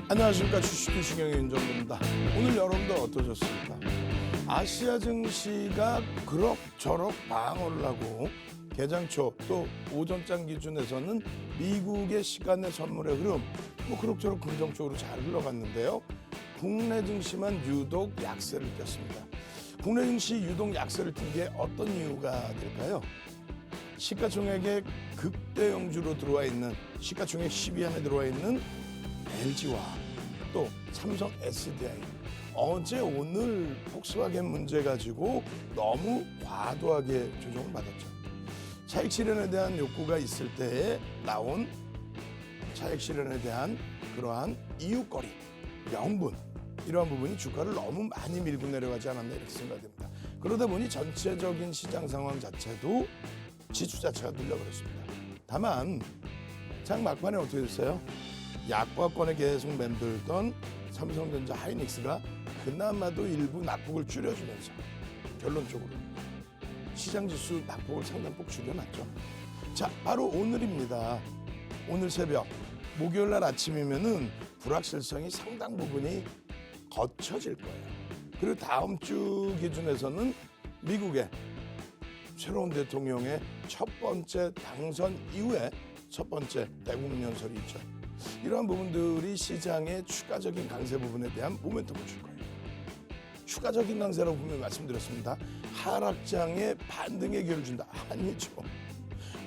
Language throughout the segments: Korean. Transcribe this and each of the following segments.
안녕하십니까. 주식시경의 윤정부입니다. 오늘 여러분들 어떠셨습니까? 아시아 증시가 그럭저럭 방어를 하고 개장 초 또 오전장 기준에서는 미국의 시간의 선물의 흐름 그럭저럭 긍정적으로 잘 흘러갔는데요. 국내 증시만 유독 약세를 띄었습니다. 국내 증시 유독 약세를 띈 게 어떤 이유가 될까요? 시가총액에 극대형주로 들어와 있는 시가총액 10위 안에 들어와 있는 LG와 또 삼성 SDI 어제 오늘 폭스바겐 문제 가지고 너무 과도하게 조정을 받았죠. 차익 실현에 대한 욕구가 있을 때에 나온 차익 실현에 대한 그러한 이유거리, 명분 이러한 부분이 주가를 너무 많이 밀고 내려가지 않았나 이렇게 생각됩니다. 그러다 보니 전체적인 시장 상황 자체도 지수 자체가 눌려버렸습니다. 다만 장 막판에 어떻게 됐어요? 약과권에 계속 맴돌던 삼성전자 하이닉스가 그나마도 일부 낙폭을 줄여주면서 결론적으로 시장지수 낙폭을 상당폭 줄여놨죠. 자, 바로 오늘입니다. 오늘 새벽 목요일 날 아침이면은 불확실성이 상당 부분이 거쳐질 거예요. 그리고 다음 주 기준에서는 미국의 새로운 대통령의 첫 번째 당선 이후에 첫 번째 대국민 연설이 있죠. 이러한 부분들이 시장의 추가적인 강세 부분에 대한 모멘텀을 줄 거예요. 추가적인 강세라고 분명히 말씀드렸습니다. 하락장에 반등의 기회를 준다. 아니죠.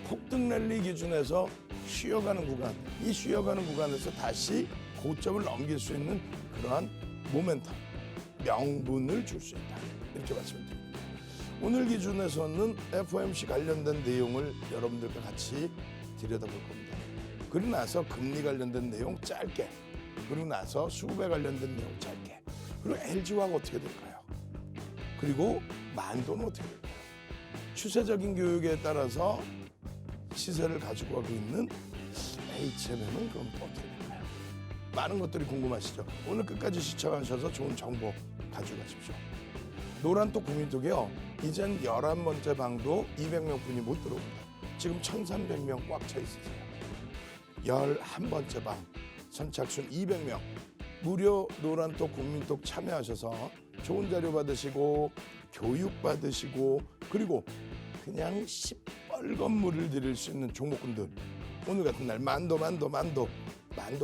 폭등 랠리 기준에서 쉬어가는 구간, 이 쉬어가는 구간에서 다시 고점을 넘길 수 있는 그러한 모멘텀, 명분을 줄 수 있다. 이렇게 말씀드립니다. 오늘 기준에서는 FOMC 관련된 내용을 여러분들과 같이 들여다볼 겁니다. 그리고 나서 금리 관련된 내용 짧게, 그리고 나서 수급에 관련된 내용 짧게, 그리고 LG화가 어떻게 될까요? 그리고 만도는 어떻게 될까요? 추세적인 교육에 따라서 시세를 가지고 가고 있는 HMM은 그럼 또 어떻게 될까요? 많은 것들이 궁금하시죠? 오늘 끝까지 시청하셔서 좋은 정보 가지고 가십시오. 노란톡 국민톡이요. 이젠 11번째 방도 200명 분이 못 들어옵니다. 지금 1,300명 꽉 차 있으세요. 11번째 방 선착순 200명 무료 노란톡 국민톡 참여하셔서 좋은 자료 받으시고 교육 받으시고 그리고 그냥 시뻘건 물을 드릴 수 있는 종목군들 오늘 같은 날 만도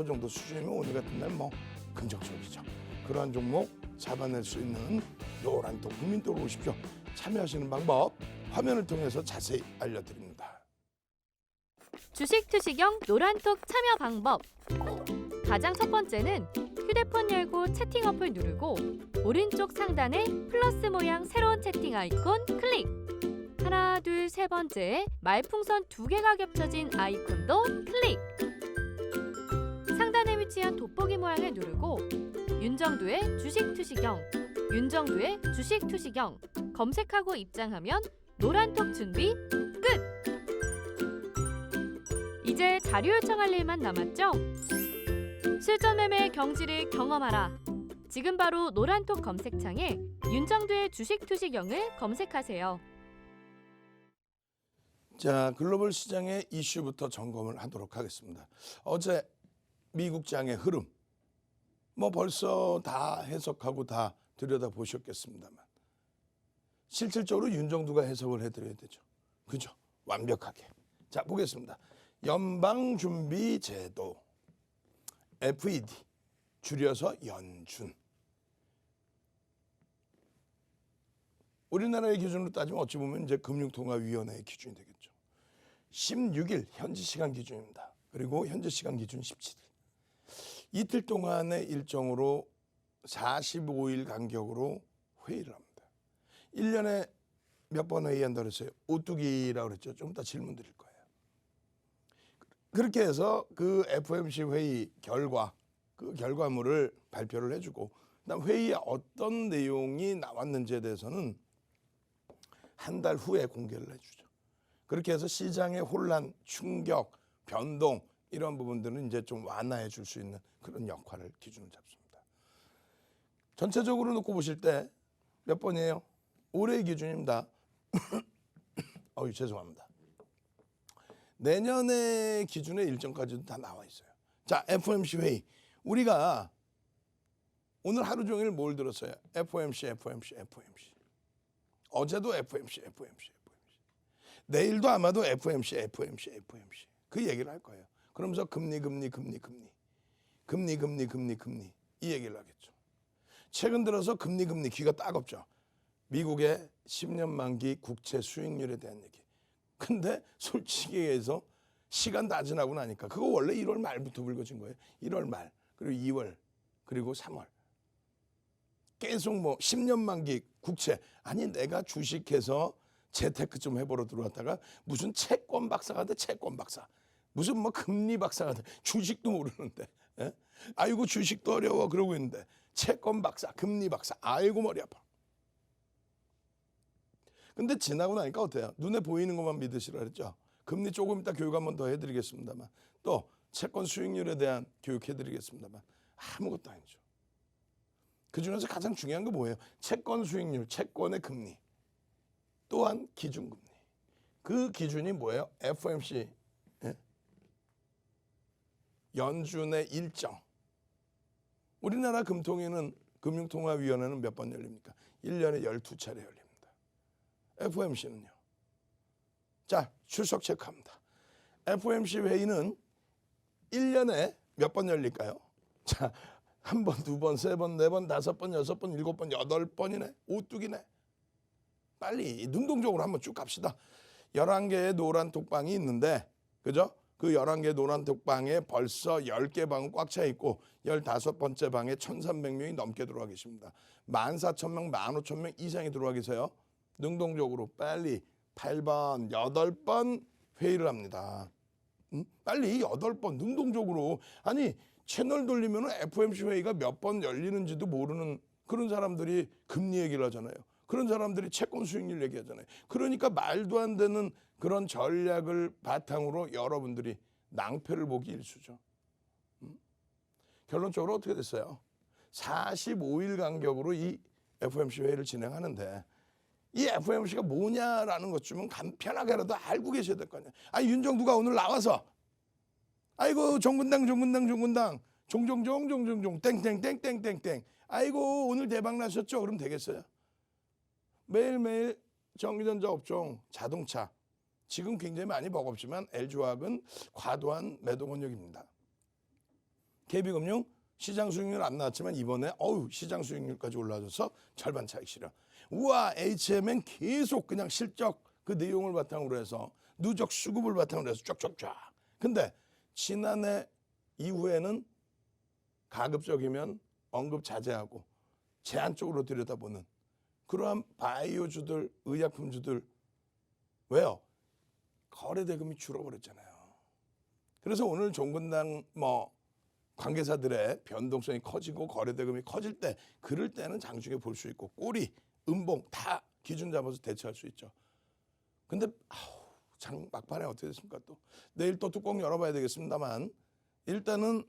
정도 수준이면 오늘 같은 날 긍정적이죠. 그러한 종목 잡아낼 수 있는 노란톡 국민톡으로 오십시오. 참여하시는 방법 화면을 통해서 자세히 알려드립니다. 주식 투시경 노란톡 참여 방법. 가장 첫 번째는 휴대폰 열고 채팅 어플 누르고 오른쪽 상단에 플러스 모양 새로운 채팅 아이콘 클릭. 하나, 둘, 세 번째 말풍선 2개가 겹쳐진 아이콘도 클릭. 상단에 위치한 돋보기 모양을 누르고 윤정두의 주식 투시경, 윤정두의 주식 투시경 검색하고 입장하면 노란톡 준비 끝! 이제 자료 요청할 일만 남았죠? 실전 매매의 경지를 경험하라. 지금 바로 노란톡 검색창에 윤정두의 주식 투시경을 검색하세요. 자, 글로벌 시장의 이슈부터 점검을 하도록 하겠습니다. 어제 미국장의 흐름 벌써 다 해석하고 다 들여다보셨겠습니다만 실질적으로 윤정두가 해석을 해드려야 되죠. 그죠? 완벽하게. 자, 보겠습니다. 연방준비제도 FED 줄여서 연준. 우리나라의 기준으로 따지면 어찌 보면 이제 금융통화위원회의 기준이 되겠죠. 16일 현지 시간 기준입니다. 그리고 현지 시간 기준 17일. 이틀 동안의 일정으로 45일 간격으로 회의를 합니다. 1년에 몇 번 회의한다고 그랬어요? 오뚜기라고 그랬죠. 좀 이따 질문 드릴 거예요. 그렇게 해서 그 FOMC 회의 결과, 그 결과물을 발표를 해주고 그다음 회의에 어떤 내용이 나왔는지에 대해서는 한 달 후에 공개를 해주죠. 그렇게 해서 시장의 혼란, 충격, 변동 이런 부분들은 이제 좀 완화해 줄 수 있는 그런 역할을 기준으로 잡습니다. 전체적으로 놓고 보실 때 몇 번이에요? 올해 기준입니다. 죄송합니다. 내년의 기준의 일정까지도 다 나와 있어요. 자, FOMC 회의 우리가 오늘 하루 종일 뭘 들었어요? FOMC. 어제도 FOMC. 내일도 아마도 FOMC. 그 얘기를 할 거예요. 그러면서 금리 이 얘기를 하겠죠. 최근 들어서 금리 귀가 따갑죠. 미국의 10년 만기 국채 수익률에 대한 얘기. 근데 솔직히 얘기해서 시간 다 지나고 나니까 그거 원래 1월 말부터 불거진 거예요. 1월 말 그리고 2월 그리고 3월 계속 뭐 10년 만기 국채. 아니 내가 주식해서 재테크 좀 해보러 들어왔다가 무슨 채권 박사가 돼. 채권 박사. 무슨 뭐 금리 박사가 돼. 주식도 모르는데. 예? 아이고 주식도 어려워 그러고 있는데 채권 박사 금리 박사. 아이고 머리 아파. 근데 지나고 나니까 어때요? 눈에 보이는 것만 믿으시라 그랬죠. 금리 조금 이따 교육 한번 더 해드리겠습니다만 또 채권 수익률에 대한 교육 해드리겠습니다만 아무것도 아니죠. 그중에서 가장 중요한 게 뭐예요? 채권 수익률, 채권의 금리, 또한 기준금리. 그 기준이 뭐예요? FOMC 예? 연준의 일정. 우리나라 금융통화위원회는 몇 번 열립니까? 1년에 12차례 열립니다. FOMC는요. 자, 출석 체크합니다. FOMC 회의는 1년에 몇 번 열릴까요? 자, 한 번, 두 번, 세 번, 네 번, 다섯 번, 여섯 번, 일곱 번, 8번이네. 오뚜기네. 빨리 능동적으로 한번 쭉 갑시다. 11개의 노란 톡방이 있는데 그죠? 그 11개 노란 톡방에 벌써 10개 방은 꽉 차 있고 15번째 방에 1,300명이 넘게 들어와 계십니다. 14,000명, 15,000명 이상이 들어와 계세요. 능동적으로 빨리 8번, 8번 회의를 합니다. 빨리 8번 능동적으로. 아니 채널 돌리면 FOMC 회의가 몇 번 열리는지도 모르는 그런 사람들이 금리 얘기를 하잖아요. 그런 사람들이 채권 수익률 얘기하잖아요. 그러니까 말도 안 되는 그런 전략을 바탕으로 여러분들이 낭패를 보기 일쑤죠. 결론적으로 어떻게 됐어요? 45일 간격으로 이 FOMC 회의를 진행하는데 이 FOMC가 뭐냐라는 것 좀 간편하게라도 알고 계셔야 될 거 아니에요. 아니 윤정두가 오늘 나와서 아이고 종군당 종종 땡땡땡땡땡땡 아이고 오늘 대박 나셨죠? 그럼 되겠어요? 매일매일 전기전자 업종, 자동차 지금 굉장히 많이 버겁지만 LG화학은 과도한 매도 권역입니다. KB금융 시장 수익률 안 나왔지만 이번에 시장 수익률까지 올라져서 절반 차익 실현. 우와 HMN 계속 그냥 실적 그 내용을 바탕으로 해서 누적 수급을 바탕으로 해서 쫙쫙쫙. 근데 지난해 이후에는 가급적이면 언급 자제하고 제한 쪽으로 들여다보는 그러한 바이오주들, 의약품주들 왜요? 거래대금이 줄어버렸잖아요. 그래서 오늘 종근당 관계사들의 변동성이 커지고 거래대금이 커질 때 그럴 때는 장중에 볼 수 있고 꼬리, 음봉 다 기준 잡아서 대처할 수 있죠. 근데 장 막판에 어떻게 됐습니까? 또 내일 또 뚜껑 열어봐야 되겠습니다만 일단은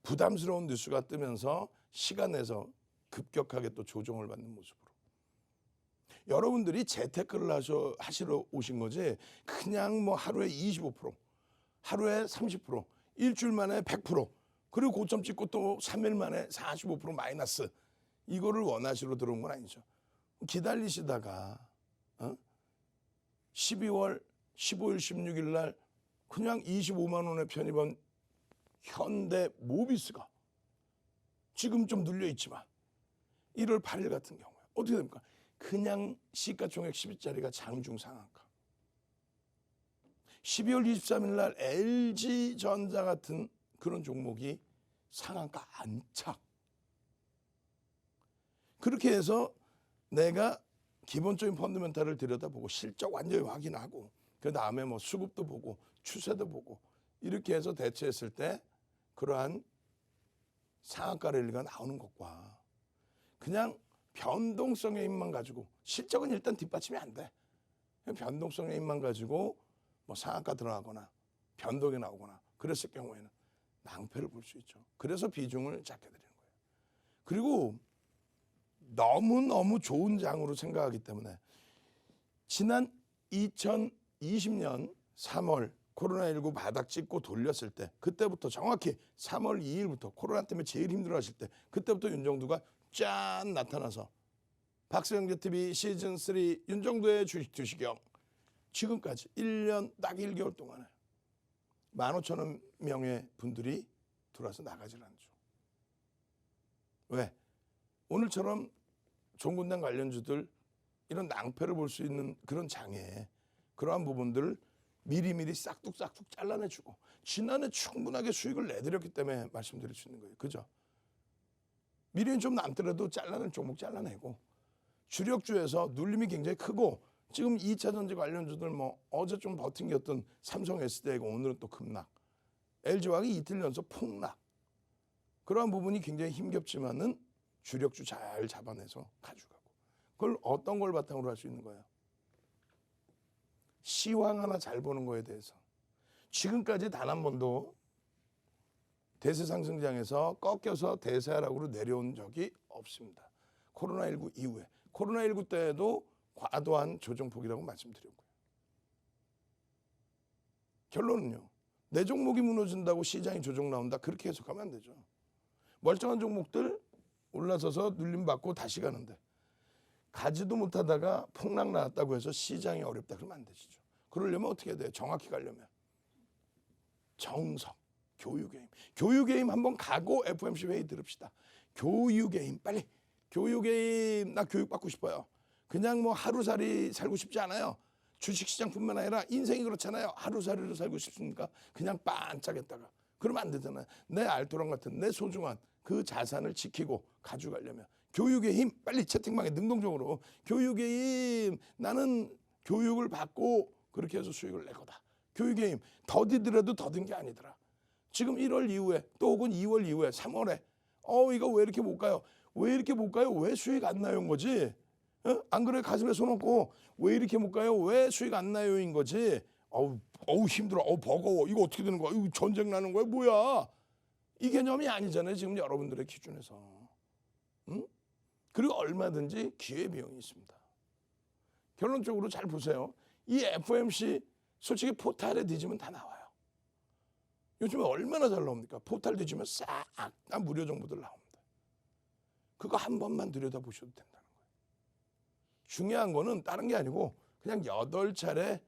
부담스러운 뉴스가 뜨면서 시간 내서 급격하게 또 조정을 받는 모습으로. 여러분들이 재테크를 하시러 오신 거지 그냥 하루에 25%, 하루에 30%, 일주일 만에 100%, 그리고 고점 찍고 또 3일 만에 45% 마이너스 이거를 원하시러 들어온 건 아니죠. 기다리시다가 12월 15일, 16일 날 그냥 25만 원에 편입한 현대 모비스가 지금 좀 눌려 있지만 1월 8일 같은 경우에 어떻게 됩니까? 그냥 시가총액 10위짜리가 장중 상한가. 12월 23일 날 LG전자 같은 그런 종목이 상한가 안착. 그렇게 해서 내가 기본적인 펀더멘탈을 들여다보고 실적 완전히 확인하고 그 다음에 수급도 보고 추세도 보고 이렇게 해서 대처했을 때 그러한 상한가 랠리가 나오는 것과 그냥 변동성의 힘만 가지고 실적은 일단 뒷받침이 안 돼. 변동성의 힘만 가지고 상한가 들어가거나 변동이 나오거나 그랬을 경우에는 낭패를 볼 수 있죠. 그래서 비중을 작게 드리는 거예요. 그리고 너무너무 좋은 장으로 생각하기 때문에 지난 2020년 3월 코로나19 바닥 찍고 돌렸을 때 그때부터 정확히 3월 2일부터 코로나 때문에 제일 힘들어하실 때 그때부터 윤정두가 짠 나타나서 박스영재TV 시즌3 윤정두의 주식 투시경 지금까지 1년 딱 1개월 동안에 15,000명의 분들이 들어와서 나가질 않죠. 왜? 오늘처럼 종군당 관련주들 이런 낭패를 볼 수 있는 그런 장애에 그러한 부분들을 미리미리 싹둑싹둑 잘라내주고 지난해 충분하게 수익을 내드렸기 때문에 말씀드릴 수 있는 거예요. 그죠? 미련이 좀 남더라도 잘라낼 종목 잘라내고 주력주에서 눌림이 굉장히 크고 지금 2차전지 관련주들 뭐 어제 좀 버틴겼던 삼성 SDI가 오늘은 또 급락, LG화학이 이틀 연속 폭락, 그러한 부분이 굉장히 힘겹지만은 주력주 잘 잡아내서 가져가고 그걸 어떤 걸 바탕으로 할 수 있는 거예요? 시황 하나 잘 보는 거에 대해서 지금까지 단 한 번도 대세 상승장에서 꺾여서 대세 하락으로 내려온 적이 없습니다. 코로나19 이후에 코로나19 때에도 과도한 조정폭이라고 말씀드렸고요. 결론은요. 내 종목이 무너진다고 시장이 조정 나온다 그렇게 해석하면 안 되죠. 멀쩡한 종목들 올라서서 눌림받고 다시 가는데 가지도 못하다가 폭락 나왔다고 해서 시장이 어렵다 그러면 안 되시죠. 그러려면 어떻게 해야 돼요? 정확히 가려면 정석, 교육게임. 교육게임 한번 가고 FOMC 회의 들읍시다. 교육게임 빨리. 교육게임 나 교육받고 싶어요. 그냥 뭐 하루살이 살고 싶지 않아요. 주식시장뿐만 아니라 인생이 그렇잖아요. 하루살이로 살고 싶습니까? 그냥 반짝했다가. 그러면 안 되잖아요. 내 알토란 같은 내 소중한 그 자산을 지키고 가져가려면 교육의 힘 빨리 채팅방에 능동적으로 교육의 힘 나는 교육을 받고 그렇게 해서 수익을 낼 거다. 교육의 힘 더디더라도 더딘 게 아니더라. 지금 1월 이후에 또 혹은 2월 이후에 3월에 이거 왜 이렇게 못 가요? 왜 이렇게 못 가요? 왜 수익 안 나요인 거지? 안 그래 가슴에 손 얹고 왜 이렇게 못 가요? 왜 수익 안 나요인 거지? 어우 힘들어. 버거워. 이거 어떻게 되는 거야? 이거 전쟁 나는 거야? 뭐야? 이 개념이 아니잖아요. 지금 여러분들의 기준에서. 응? 그리고 얼마든지 기회비용이 있습니다. 결론적으로 잘 보세요. 이 FOMC 솔직히 포탈에 뒤지면 다 나와요. 요즘에 얼마나 잘 나옵니까? 포탈 뒤지면 싹 다 무료 정보들 나옵니다. 그거 한 번만 들여다보셔도 된다는 거예요. 중요한 거는 다른 게 아니고 그냥 8차례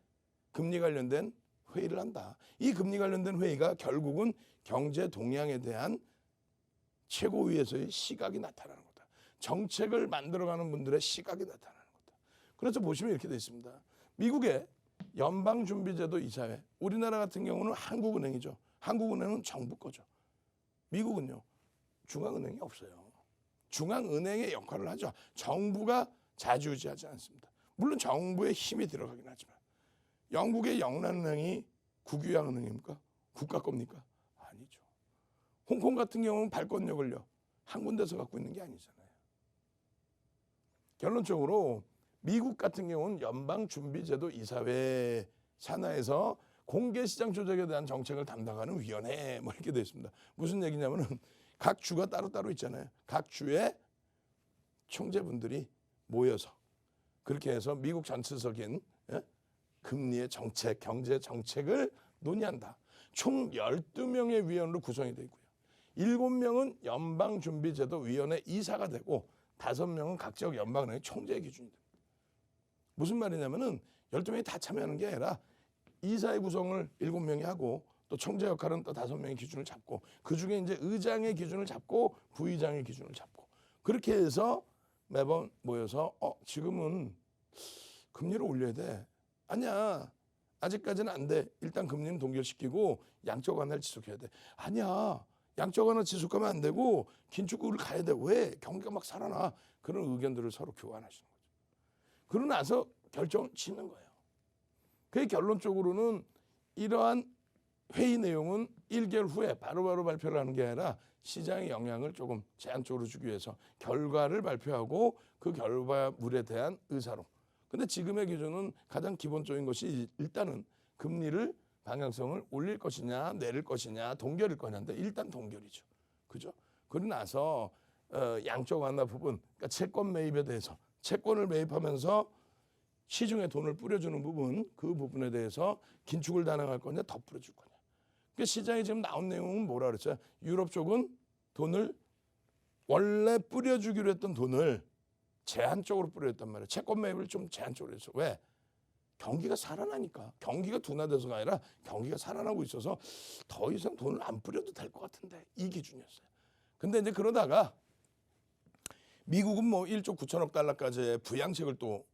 금리 관련된 회의를 한다. 이 금리 관련된 회의가 결국은 경제 동향에 대한 최고위에서의 시각이 나타나는 거다. 정책을 만들어가는 분들의 시각이 나타나는 거다. 그래서 보시면 이렇게 되어 있습니다. 미국의 연방준비제도 이사회, 우리나라 같은 경우는 한국은행이죠. 한국은행은 정부 거죠. 미국은요. 중앙은행이 없어요. 중앙은행의 역할을 하죠. 정부가 좌지우지하지 않습니다. 물론 정부의 힘이 들어가긴 하지만 영국의 영란은행이 국유양은행입니까? 국가 겁니까? 아니죠. 홍콩 같은 경우는 발권력을요. 한 군데서 갖고 있는 게 아니잖아요. 결론적으로 미국 같은 경우는 연방준비제도 이사회 산하에서 공개시장 조작에 대한 정책을 담당하는 위원회 뭐 이렇게 되어 있습니다. 무슨 얘기냐면은 각 주가 따로따로 있잖아요. 각 주의 총재분들이 모여서 그렇게 해서 미국 전체적인 금리의 정책, 경제 정책을 논의한다. 총 12명의 위원으로 구성이 되어 있고요. 7명은 연방준비제도위원회 이사가 되고 5명은 각 지역 연방은행의 총재의 기준이 됩니다. 무슨 말이냐면은 12명이 다 참여하는 게 아니라 이사의 구성을 7명이 하고 또 총재 역할은 또 5명의 기준을 잡고 그중에 이제 의장의 기준을 잡고 부의장의 기준을 잡고 그렇게 해서 매번 모여서 지금은 금리를 올려야 돼. 아니야. 아직까지는 안 돼. 일단 금리는 동결시키고 양적 완화를 지속해야 돼. 아니야. 양적 완화 지속하면 안 되고 긴축구를 가야 돼. 왜? 경기가 막 살아나. 그런 의견들을 서로 교환하시는 거죠. 그러고 나서 결정을 짓는 거예요. 그 결론적으로는 이러한 회의 내용은 1개월 후에 바로바로 발표를 하는 게 아니라 시장의 영향을 조금 제한적으로 주기 위해서 결과를 발표하고 그 결과물에 대한 의사로. 근데 지금의 기준은 가장 기본적인 것이 일단은 금리를 방향성을 올릴 것이냐 내릴 것이냐 동결일 거냐인데 일단 동결이죠. 그죠? 그러고 나서 양적 완화 부분, 그러니까 채권 매입에 대해서 채권을 매입하면서 시중에 돈을 뿌려주는 부분, 그 부분에 대해서 긴축을 단행할 거냐 더 뿌려줄 거냐. 그러니까 시장에 지금 나온 내용은 뭐라 그랬어요? 유럽 쪽은 돈을 원래 뿌려주기로 했던 돈을 제한적으로 뿌려줬단 말이에요. 채권 매입을 좀 제한적으로 했어. 왜? 경기가 살아나니까. 경기가 둔화돼서가 아니라 경기가 살아나고 있어서 더 이상 돈을 안 뿌려도 될 것 같은데 이 기준이었어요. 근데 이제 그러다가 미국은 뭐 1조 9천억 달러까지의 부양책을 또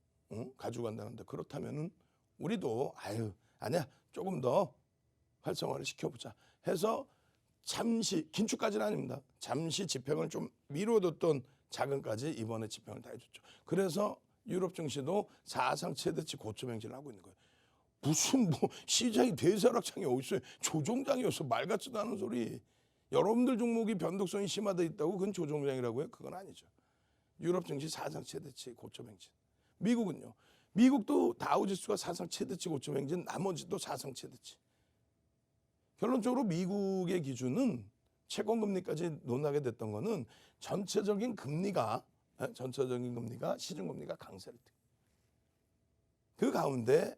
가지고 간다는데 그렇다면은 우리도 아니야 조금 더 활성화를 시켜보자 해서 잠시 긴축까지는 아닙니다. 잠시 집행을 좀 미뤄뒀던 자금까지 이번에 집행을 다 해줬죠. 그래서 유럽 증시도 사상 최대치 고점 행진을 하고 있는 거예요. 무슨 뭐 시장이 대사락장이 어딨어요. 조종장이었어. 말 같지도 않은 소리. 여러분들 종목이 변동성이 심화돼 있다고 그건 조종장이라고 해요? 그건 아니죠. 유럽 증시 사상 최대치 고점 행진. 미국은요. 미국도 다우지수가 사상 최대치 고점 행진, 나머지도 사상 최대치. 결론적으로 미국의 기준은 채권금리까지 논하게 됐던 거는 전체적인 금리가 시중금리가 강세를 띠고 그 가운데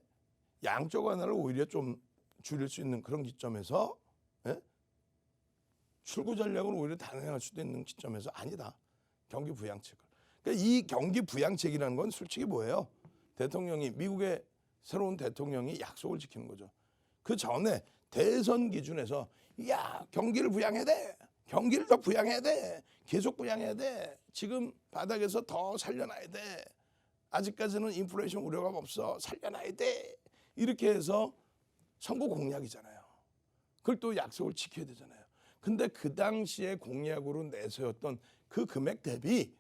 양적 완화를 오히려 좀 줄일 수 있는 그런 기점에서 출구 전략을 오히려 단행할 수도 있는 기점에서 아니다. 경기 부양책을. 그러니까 이 경기 부양책이라는 건 솔직히 뭐예요? 대통령이 미국의 새로운 대통령이 약속을 지키는 거죠. 그 전에 대선 기준에서 경기를 부양해야 돼. 경기를 더 부양해야 돼. 계속 부양해야 돼. 지금 바닥에서 더 살려놔야 돼. 아직까지는 인플레이션 우려가 없어. 살려놔야 돼. 이렇게 해서 선거 공약이잖아요. 그걸 또 약속을 지켜야 되잖아요. 근데 그 당시에 공약으로 내세웠던 그 금액 대비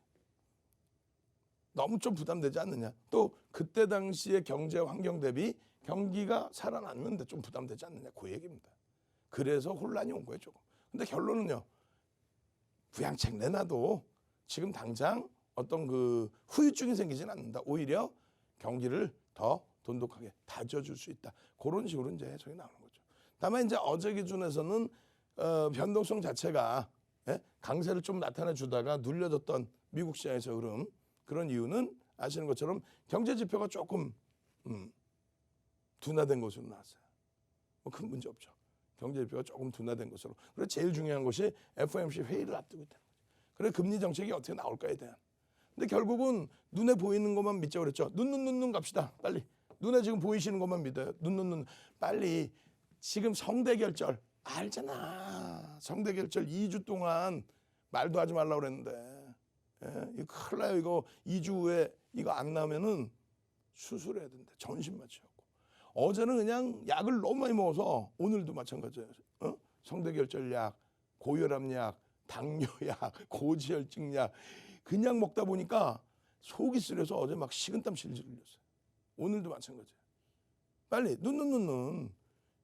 너무 좀 부담되지 않느냐. 또 그때 당시의 경제 환경 대비 경기가 살아났는데 좀 부담되지 않느냐. 그 얘기입니다. 그래서 혼란이 온 거예요, 조금. 근데 결론은요. 부양책 내놔도 지금 당장 어떤 그 후유증이 생기진 않는다. 오히려 경기를 더 돈독하게 다져줄 수 있다. 그런 식으로 이제 해석이 나오는 거죠. 다만 이제 어제 기준에서는 변동성 자체가 강세를 좀 나타내 주다가 눌려졌던 미국 시장에서 흐름, 그런 이유는 아시는 것처럼 경제 지표가 조금 둔화된 것으로 나왔어요. 뭐 큰 문제 없죠. 경제 지표가 조금 둔화된 것으로. 그래서 제일 중요한 것이 FOMC 회의를 앞두고 있다는 거죠. 그래 금리 정책이 어떻게 나올까에 대한. 근데 결국은 눈에 보이는 것만 믿자 그랬죠. 눈 갑시다. 빨리. 눈에 지금 보이시는 것만 믿어요. 눈. 빨리. 지금 성대결절 알잖아. 성대결절 2주 동안 말도 하지 말라고 그랬는데. 이거 큰일 나요. 이거 2주 후에 이거 안 나면은 수술해야 된다. 전신 마취하고. 어제는 그냥 약을 너무 많이 먹어서 오늘도 마찬가지예요. 성대결절약, 고혈압약, 당뇨약, 고지혈증약 그냥 먹다 보니까 속이 쓰려서 어제 막 식은땀 실질 흘렸어요. 오늘도 마찬가지예요. 빨리 눈.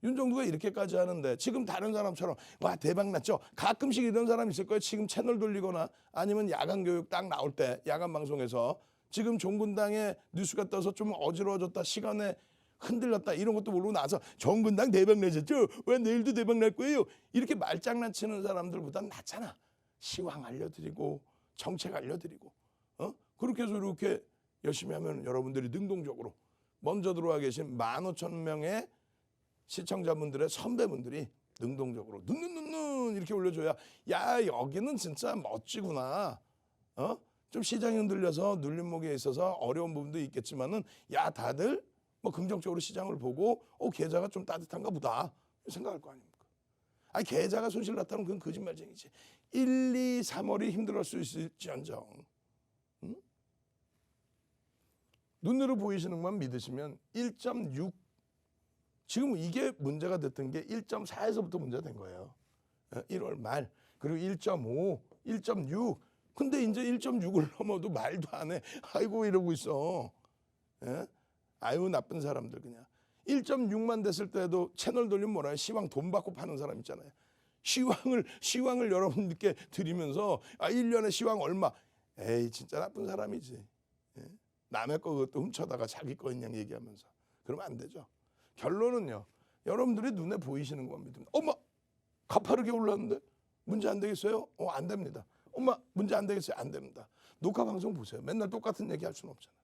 윤정도가 이렇게까지 하는데 지금 다른 사람처럼 와 대박 났죠. 가끔씩 이런 사람 있을 거예요. 지금 채널 돌리거나 아니면 야간 교육 딱 나올 때 야간 방송에서 지금 종군당의 뉴스가 떠서 좀 어지러워졌다. 시간에 흔들렸다. 이런 것도 모르고 나서 종군당 대박 내셨죠. 왜 내일도 대박 날 거예요. 이렇게 말장난치는 사람들보다 낫잖아. 시황 알려드리고 정책 알려드리고 그렇게 해서 이렇게 열심히 하면 여러분들이 능동적으로 먼저 들어와 계신 15,000명의 시청자분들의 선배분들이 능동적으로 눈 이렇게 올려줘야 야 여기는 진짜 멋지구나. 좀 시장이 흔들려서 눌림목에 있어서 어려운 부분도 있겠지만은 야 다들 뭐 긍정적으로 시장을 보고 계좌가 좀 따뜻한가 보다 생각할 거 아닙니까? 아니 계좌가 손실 났다면 그건 거짓말쟁이지. 1, 2, 3월이 힘들었을 수 있을지언정 눈으로 보이시는 것만 믿으시면 1.6 지금 이게 문제가 됐던 게 1.4에서부터 문제가 된 거예요. 1월 말 그리고 1.5, 1.6 근데 이제 1.6을 넘어도 말도 안 해. 아이고 이러고 있어. 아유 나쁜 사람들 그냥. 1.6만 됐을 때도 채널 돌리면 뭐라 시황 돈 받고 파는 사람 있잖아요. 시황을 여러분들께 드리면서 1년에 시황 얼마. 에이 진짜 나쁜 사람이지. 남의 거 그것도 훔쳐다가 자기 거인 양 얘기하면서. 그러면 안 되죠. 결론은요. 여러분들이 눈에 보이시는 것만 믿으면 엄마 가파르게 올랐는데 문제 안 되겠어요? 안 됩니다. 엄마 문제 안 되겠어요? 안 됩니다. 녹화 방송 보세요. 맨날 똑같은 얘기 할 수는 없잖아요.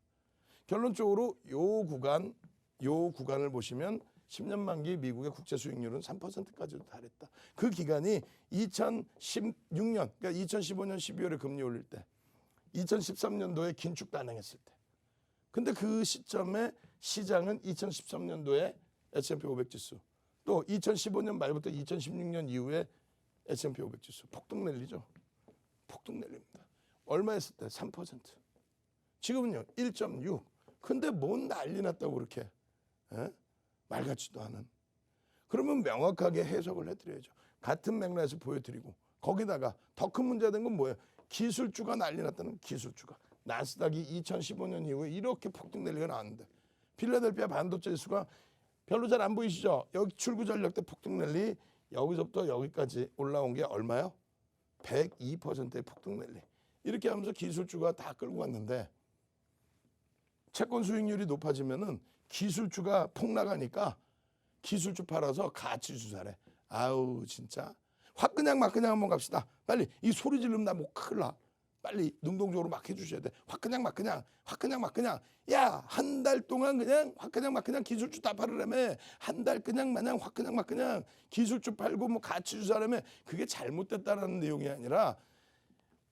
결론적으로 요 구간을 보시면 10년 만기 미국의 국채 수익률은 3%까지도 달했다. 그 기간이 2016년, 그러니까 2015년 12월에 금리 올릴 때, 2013년도에 긴축 단행했을 때. 근데 그 시점에 시장은 2013년도에 S&P 500 지수, 또 2015년 말부터 2016년 이후에 S&P 500 지수 폭등 랠리죠. 폭등 랠리입니다. 얼마 했을 때? 3%. 지금은요 1.6. 근데 뭔 난리 났다고 그렇게 말 같지도 않은. 그러면 명확하게 해석을 해드려야죠. 같은 맥락에서 보여드리고 거기다가 더 큰 문제가 된 건 뭐예요? 기술주가 난리 났다는 기술주가. 나스닥이 2015년 이후에 이렇게 폭등 랠리가 나왔는데 필라델피아 반도체 지수가 별로 잘 안 보이시죠? 여기 출구 전력 때 폭등 랠리 여기서부터 여기까지 올라온 게 얼마요? 102%의 폭등 랠리. 이렇게 하면서 기술주가 다 끌고 갔는데 채권 수익률이 높아지면은 기술주가 폭락하니까 기술주 팔아서 가치주 사래. 아우 진짜 확 그냥 막 그냥 한번 갑시다. 빨리 이 소리 지르면 나 뭐 큰일 나. 빨리 능동적으로 막 해주셔야 돼. 확 그냥 막 그냥 확 그냥 막 그냥 야 한 달 동안 그냥 확 그냥 막 그냥 기술주 다 팔으라며. 한 달 그냥 마냥 확 그냥 막 그냥 기술주 팔고 뭐 가치주 사라며. 그게 잘못됐다라는 내용이 아니라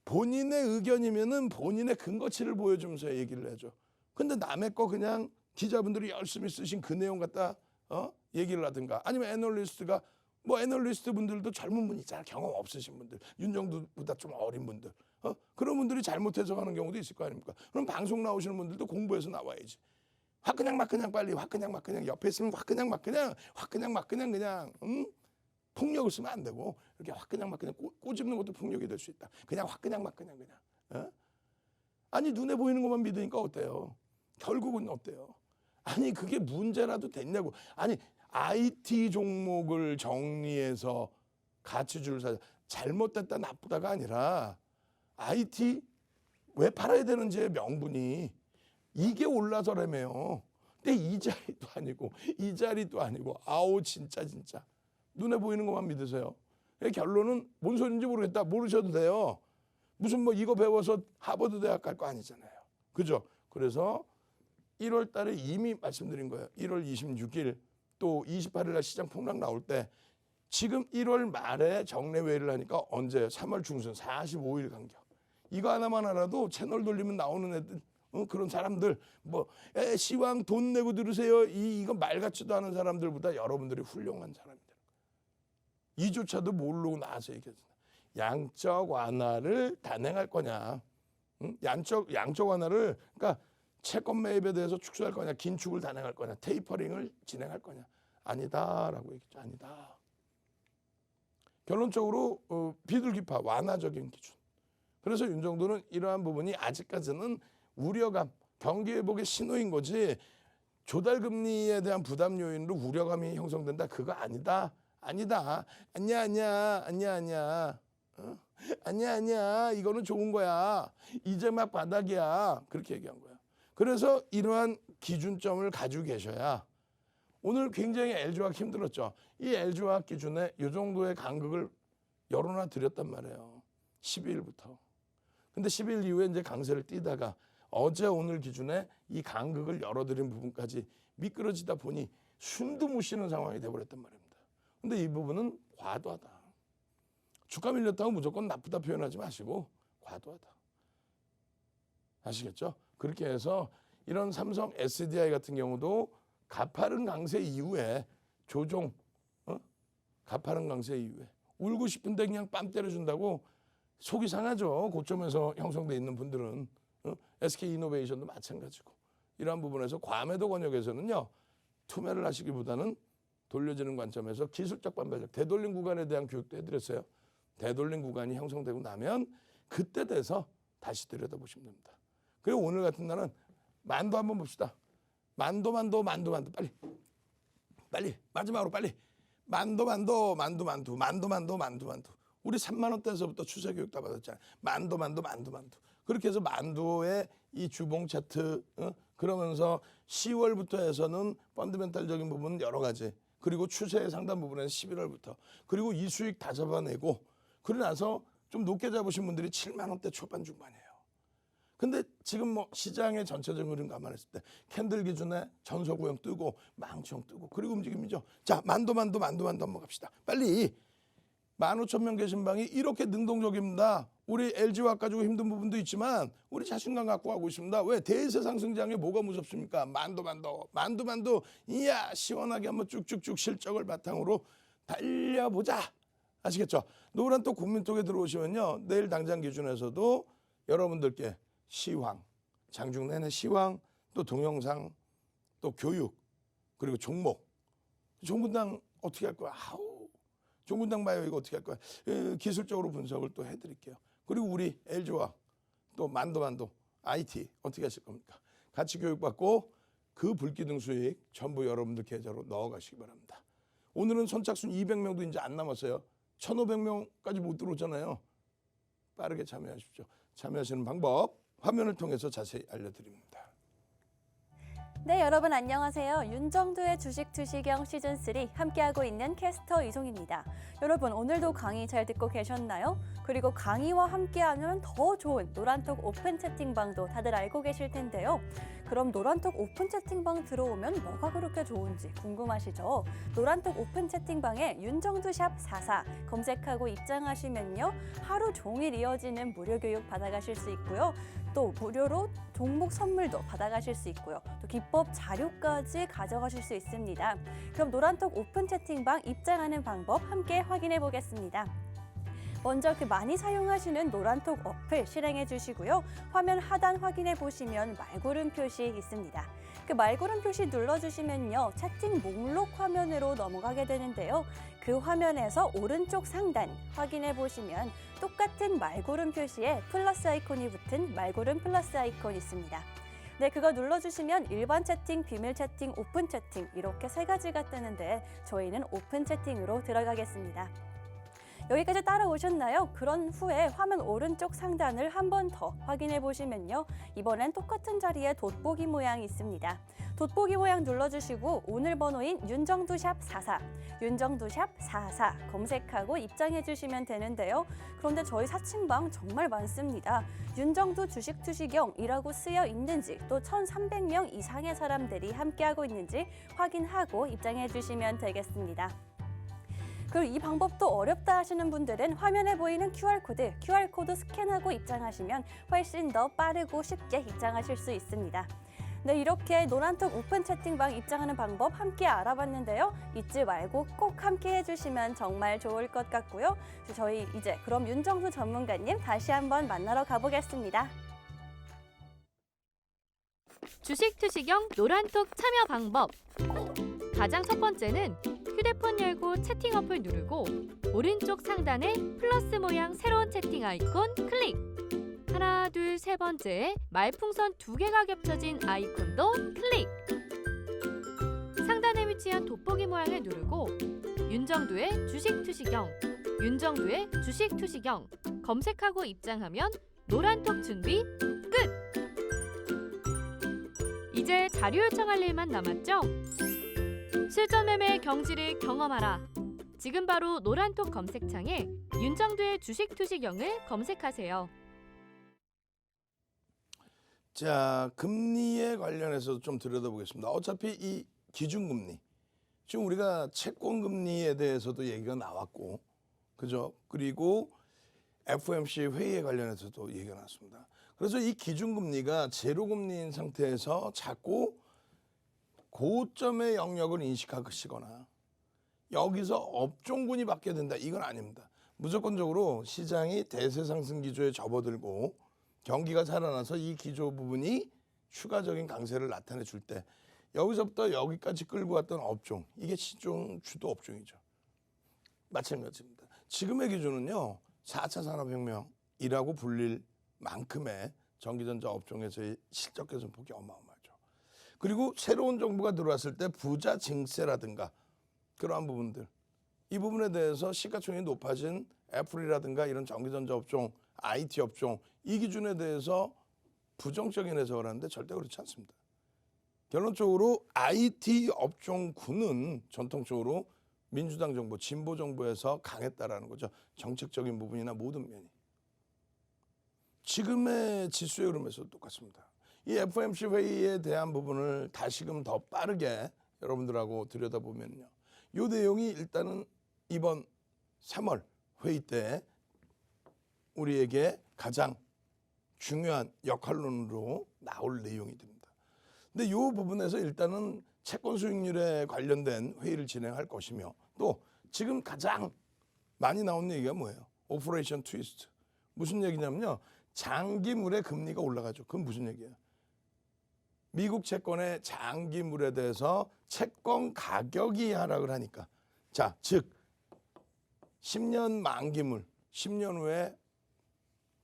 본인의 의견이면은 본인의 근거치를 보여주면서 얘기를 해줘. 근데 남의 거 그냥 기자분들이 열심히 쓰신 그 내용 갖다 얘기를 하든가 아니면 애널리스트가 뭐 애널리스트 분들도 젊은 분 있잖아. 경험 없으신 분들, 윤정두보다 좀 어린 분들, 그런 분들이 잘못 해석하는 경우도 있을 거 아닙니까? 그럼 방송 나오시는 분들도 공부해서 나와야지. 확 그냥 막 그냥 빨리 확 그냥 막 그냥 옆에 있으면 확 그냥 막 그냥 확 그냥 막 그냥 폭력을 쓰면 안 되고 이렇게 확 그냥 막 그냥 꼬집는 것도 폭력이 될 수 있다. 그냥 확 그냥 막 그냥 아니 눈에 보이는 것만 믿으니까 어때요? 결국은 어때요? 아니 그게 문제라도 됐냐고. 아니 IT 종목을 정리해서 가치주를 사자. 잘못됐다 나쁘다가 아니라 IT 왜 팔아야 되는지의 명분이 이게 올라서라며요. 근데 이 자리도 아니고 이 자리도 아니고 아우 진짜 눈에 보이는 것만 믿으세요. 결론은 뭔 소리인지 모르겠다. 모르셔도 돼요. 무슨 뭐 이거 배워서 하버드 대학 갈 거 아니잖아요. 그죠? 그래서 1월 달에 이미 말씀드린 거예요. 1월 26일 또 28일 날 시장 폭락 나올 때 지금 1월 말에 정례회의를 하니까 언제요? 3월 중순 45일 간격. 이거 하나만 알아도 채널 돌리면 나오는 애들 그런 사람들 뭐 시황 돈 내고 들으세요. 이거 말 같지도 않은 사람들보다 여러분들이 훌륭한 사람들. 이조차도 모르고 나와서 얘기했습니다. 양적 완화를 단행할 거냐? 양적 완화를 그러니까 채권 매입에 대해서 축소할 거냐, 긴축을 단행할 거냐, 테이퍼링을 진행할 거냐. 아니다라고 얘기했죠. 아니다. 결론적으로 비둘기파 완화적인 기준. 그래서 윤정도는 이러한 부분이 아직까지는 우려감, 경기 회복의 신호인 거지 조달금리에 대한 부담 요인으로 우려감이 형성된다. 그거 아니다. 아니다. 아니야. 아니야. 이거는 좋은 거야. 이제 막 바닥이야. 그렇게 얘기한 거야. 그래서 이러한 기준점을 가지고 계셔야 오늘 굉장히 LG화학 힘들었죠. 이 LG화학 기준에 이 정도의 간극을 열어놔 드렸단 말이에요. 12일부터. 근데 10일 이후에 이제 강세를 띄다가 어제 오늘 기준에 이 간극을 열어드린 부분까지 미끄러지다 보니 숨도 못 쉬는 상황이 돼버렸단 말입니다. 근데 이 부분은 과도하다. 주가 밀렸다고 무조건 나쁘다 표현하지 마시고 과도하다. 아시겠죠? 그렇게 해서 이런 삼성 SDI 같은 경우도 가파른 강세 이후에 조종, 가파른 강세 이후에 울고 싶은데 그냥 빰 때려준다고 속이 상하죠. 고점에서 형성돼 있는 분들은 SK이노베이션도 마찬가지고 이러한 부분에서 과매도 권역에서는요. 투매를 하시기보다는 돌려지는 관점에서 기술적 반발력, 되돌림 구간에 대한 교육도 해드렸어요. 되돌림 구간이 형성되고 나면 그때 돼서 다시 들여다보시면 됩니다. 그리고 오늘 같은 날은 만도 한번 봅시다. 만도 빨리 마지막으로 빨리 만도 우리 3만 원대에서부터 추세 교육 다 받았잖아요. 만도 그렇게 해서 만도의 이 주봉 차트 그러면서 10월부터 해서는 펀드멘탈적인 부분은 여러 가지 그리고 추세의 상당 부분에는 11월부터 그리고 이 수익 다 잡아내고 그러고 나서 좀 높게 잡으신 분들이 7만 원대 초반 중반이에요. 근데 지금 뭐 시장의 전체적인 흐름 감안했을 때 캔들 기준에 전서구형 뜨고 망치형 뜨고 그리고 움직임이죠. 자, 만도 한번 갑시다. 빨리 15,000명 계신 방이 이렇게 능동적입니다. 우리 LG화학 가지고 힘든 부분도 있지만 우리 자신감 갖고 하고 있습니다. 왜? 대세 상승장에 뭐가 무섭습니까? 만도 이야 시원하게 한번 쭉쭉쭉 실적을 바탕으로 달려보자. 아시겠죠? 노란톡 국민톡에 들어오시면요. 내일 당장 기준에서도 여러분들께 시황, 장중 내내 시황, 또 동영상, 또 교육, 그리고 종목. 종군당 어떻게 할 거야? 종군당 봐요. 이거 어떻게 할 거야? 기술적으로 분석을 또 해드릴게요. 그리고 우리 LG와 또 만도 IT 어떻게 하실 겁니까? 같이 교육받고 그 불기둥 수익 전부 여러분들 계좌로 넣어가시기 바랍니다. 오늘은 선착순 200명도 이제 안 남았어요. 1,500명까지 못 들어오잖아요. 빠르게 참여하십시오. 참여하시는 방법 화면을 통해서 자세히 알려드립니다. 네, 여러분 안녕하세요. 윤정두의 주식 투시경 시즌3 함께하고 있는 캐스터 이송입니다. 여러분 오늘도 강의 잘 듣고 계셨나요? 그리고 강의와 함께하면 더 좋은 노란톡 오픈 채팅방도 다들 알고 계실 텐데요. 그럼 노란톡 오픈 채팅방 들어오면 뭐가 그렇게 좋은지 궁금하시죠? 노란톡 오픈 채팅방에 윤정두샵 44 검색하고 입장하시면요. 하루 종일 이어지는 무료 교육 받아가실 수 있고요. 또 무료로 종목 선물도 받아가실 수 있고요. 또 기법 자료까지 가져가실 수 있습니다. 그럼 노란톡 오픈 채팅방 입장하는 방법 함께 확인해 보겠습니다. 먼저 많이 사용하시는 노란톡 어플 실행해 주시고요. 화면 하단 확인해 보시면 말고름 표시 있습니다. 그 말고름 표시 눌러주시면요. 채팅 목록 화면으로 넘어가게 되는데요. 그 화면에서 오른쪽 상단 확인해 보시면 똑같은 말고름 표시에 플러스 아이콘이 붙은 말고름 플러스 아이콘 있습니다. 네, 그거 눌러주시면 일반 채팅, 비밀 채팅, 오픈 채팅 이렇게 세 가지가 뜨는데 저희는 오픈 채팅으로 들어가겠습니다. 여기까지 따라오셨나요? 그런 후에 화면 오른쪽 상단을 한 번 더 확인해 보시면요. 이번엔 똑같은 자리에 돋보기 모양이 있습니다. 돋보기 모양 눌러주시고 오늘 번호인 윤정두샵 44, 윤정두샵 44 검색하고 입장해 주시면 되는데요. 그런데 저희 사칭방 정말 많습니다. 윤정두 주식 투시경이라고 쓰여 있는지 또 1,300명 이상의 사람들이 함께하고 있는지 확인하고 입장해 주시면 되겠습니다. 그리고 이 방법도 어렵다 하시는 분들은 화면에 보이는 QR코드 스캔하고 입장하시면 훨씬 더 빠르고 쉽게 입장하실 수 있습니다. 네, 이렇게 노란톡 오픈 채팅방 입장하는 방법 함께 알아봤는데요. 잊지 말고 꼭 함께 해주시면 정말 좋을 것 같고요. 저희 이제 그럼 윤정수 전문가님 다시 한번 만나러 가보겠습니다. 주식 투시경 노란톡 참여 방법. 가장 첫 번째는 휴대폰 열고 채팅 어플 누르고 오른쪽 상단에 플러스 모양 새로운 채팅 아이콘 클릭. 하나, 둘, 세 번째 말풍선 2개가 겹쳐진 아이콘도 클릭. 상단에 위치한 돋보기 모양을 누르고 윤정두의 주식 투시경, 윤정두의 주식 투시경 검색하고 입장하면 노란톡 준비 끝! 이제 자료 요청할 일만 남았죠? 실전 매매의 경지를 경험하라. 지금 바로 노란톡 검색창에 윤정두의 주식 투시경을 검색하세요. 자, 금리에 관련해서 좀 들여다보겠습니다. 어차피 이 기준금리, 지금 우리가 채권금리에 대해서도 얘기가 나왔고, 그죠? 그리고 FOMC 회의에 관련해서도 얘기가 나왔습니다. 그래서 이 기준금리가 제로금리인 상태에서 자꾸 고점의 영역을 인식하시거나 여기서 업종군이 받게 된다, 이건 아닙니다. 무조건적으로 시장이 대세 상승 기조에 접어들고 경기가 살아나서 이 기조 부분이 추가적인 강세를 나타내 줄 때 여기서부터 여기까지 끌고 왔던 업종, 이게 시종 주도 업종이죠. 마찬가지입니다. 지금의 기준은요, 4차 산업혁명이라고 불릴 만큼의 전기전자 업종에서의 실적 개선 폭이 어마어마하죠. 그리고 새로운 정부가 들어왔을 때 부자 증세라든가 그러한 부분들, 이 부분에 대해서 시가총액이 높아진 애플이라든가 이런 전기전자 업종, IT 업종, 이 기준에 대해서 부정적인 해석을 하는데 절대 그렇지 않습니다. 결론적으로 IT 업종군은 전통적으로 민주당 정부, 진보 정부에서 강했다라는 거죠. 정책적인 부분이나 모든 면이. 지금의 지수의 흐름에서 똑같습니다. 이 FOMC 회의에 대한 부분을 다시금 더 빠르게 여러분들하고 들여다보면요. 이 내용이 일단은 이번 3월 회의 때 우리에게 가장 중요한 역할론으로 나올 내용이 됩니다. 근데 이 부분에서 일단은 채권 수익률에 관련된 회의를 진행할 것이며 또 지금 가장 많이 나오는 얘기가 뭐예요? 오퍼레이션 트위스트. 무슨 얘기냐면요. 장기물의 금리가 올라가죠. 그건 무슨 얘기예요? 미국 채권의 장기물에 대해서 채권 가격이 하락을 하니까 자, 즉 10년 만기물 10년 후에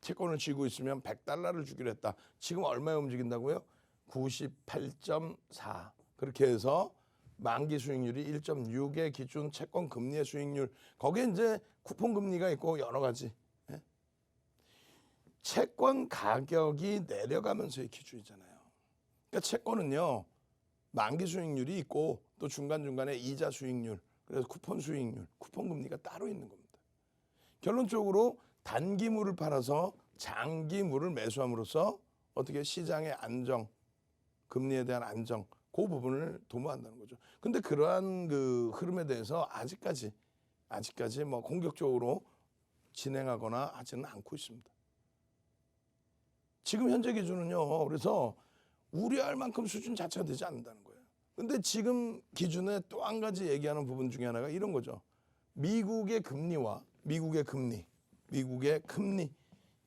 채권을 쥐고 있으면 $100를 주기로 했다. 지금 얼마에 움직인다고요? 98.4. 그렇게 해서 만기 수익률이 1.6의 기준 채권 금리의 수익률. 거기에 이제 쿠폰 금리가 있고 여러 가지. 예? 채권 가격이 내려가면서의 기준이잖아요. 그러니까 채권은요. 만기 수익률이 있고 또 중간중간에 이자 수익률. 그래서 쿠폰 수익률, 쿠폰 금리가 따로 있는 겁니다. 결론적으로 단기물을 팔아서 장기물을 매수함으로써 어떻게 시장의 안정, 금리에 대한 안정, 그 부분을 도모한다는 거죠. 근데 그러한 그 흐름에 대해서 아직까지 뭐 공격적으로 진행하거나 하지는 않고 있습니다. 지금 현재 기준은요. 그래서 우려할 만큼 수준 자체가 되지 않는다는 거예요. 근데 지금 기준에 또 한 가지 얘기하는 부분 중에 하나가 이런 거죠. 미국의 금리와 미국의 금리.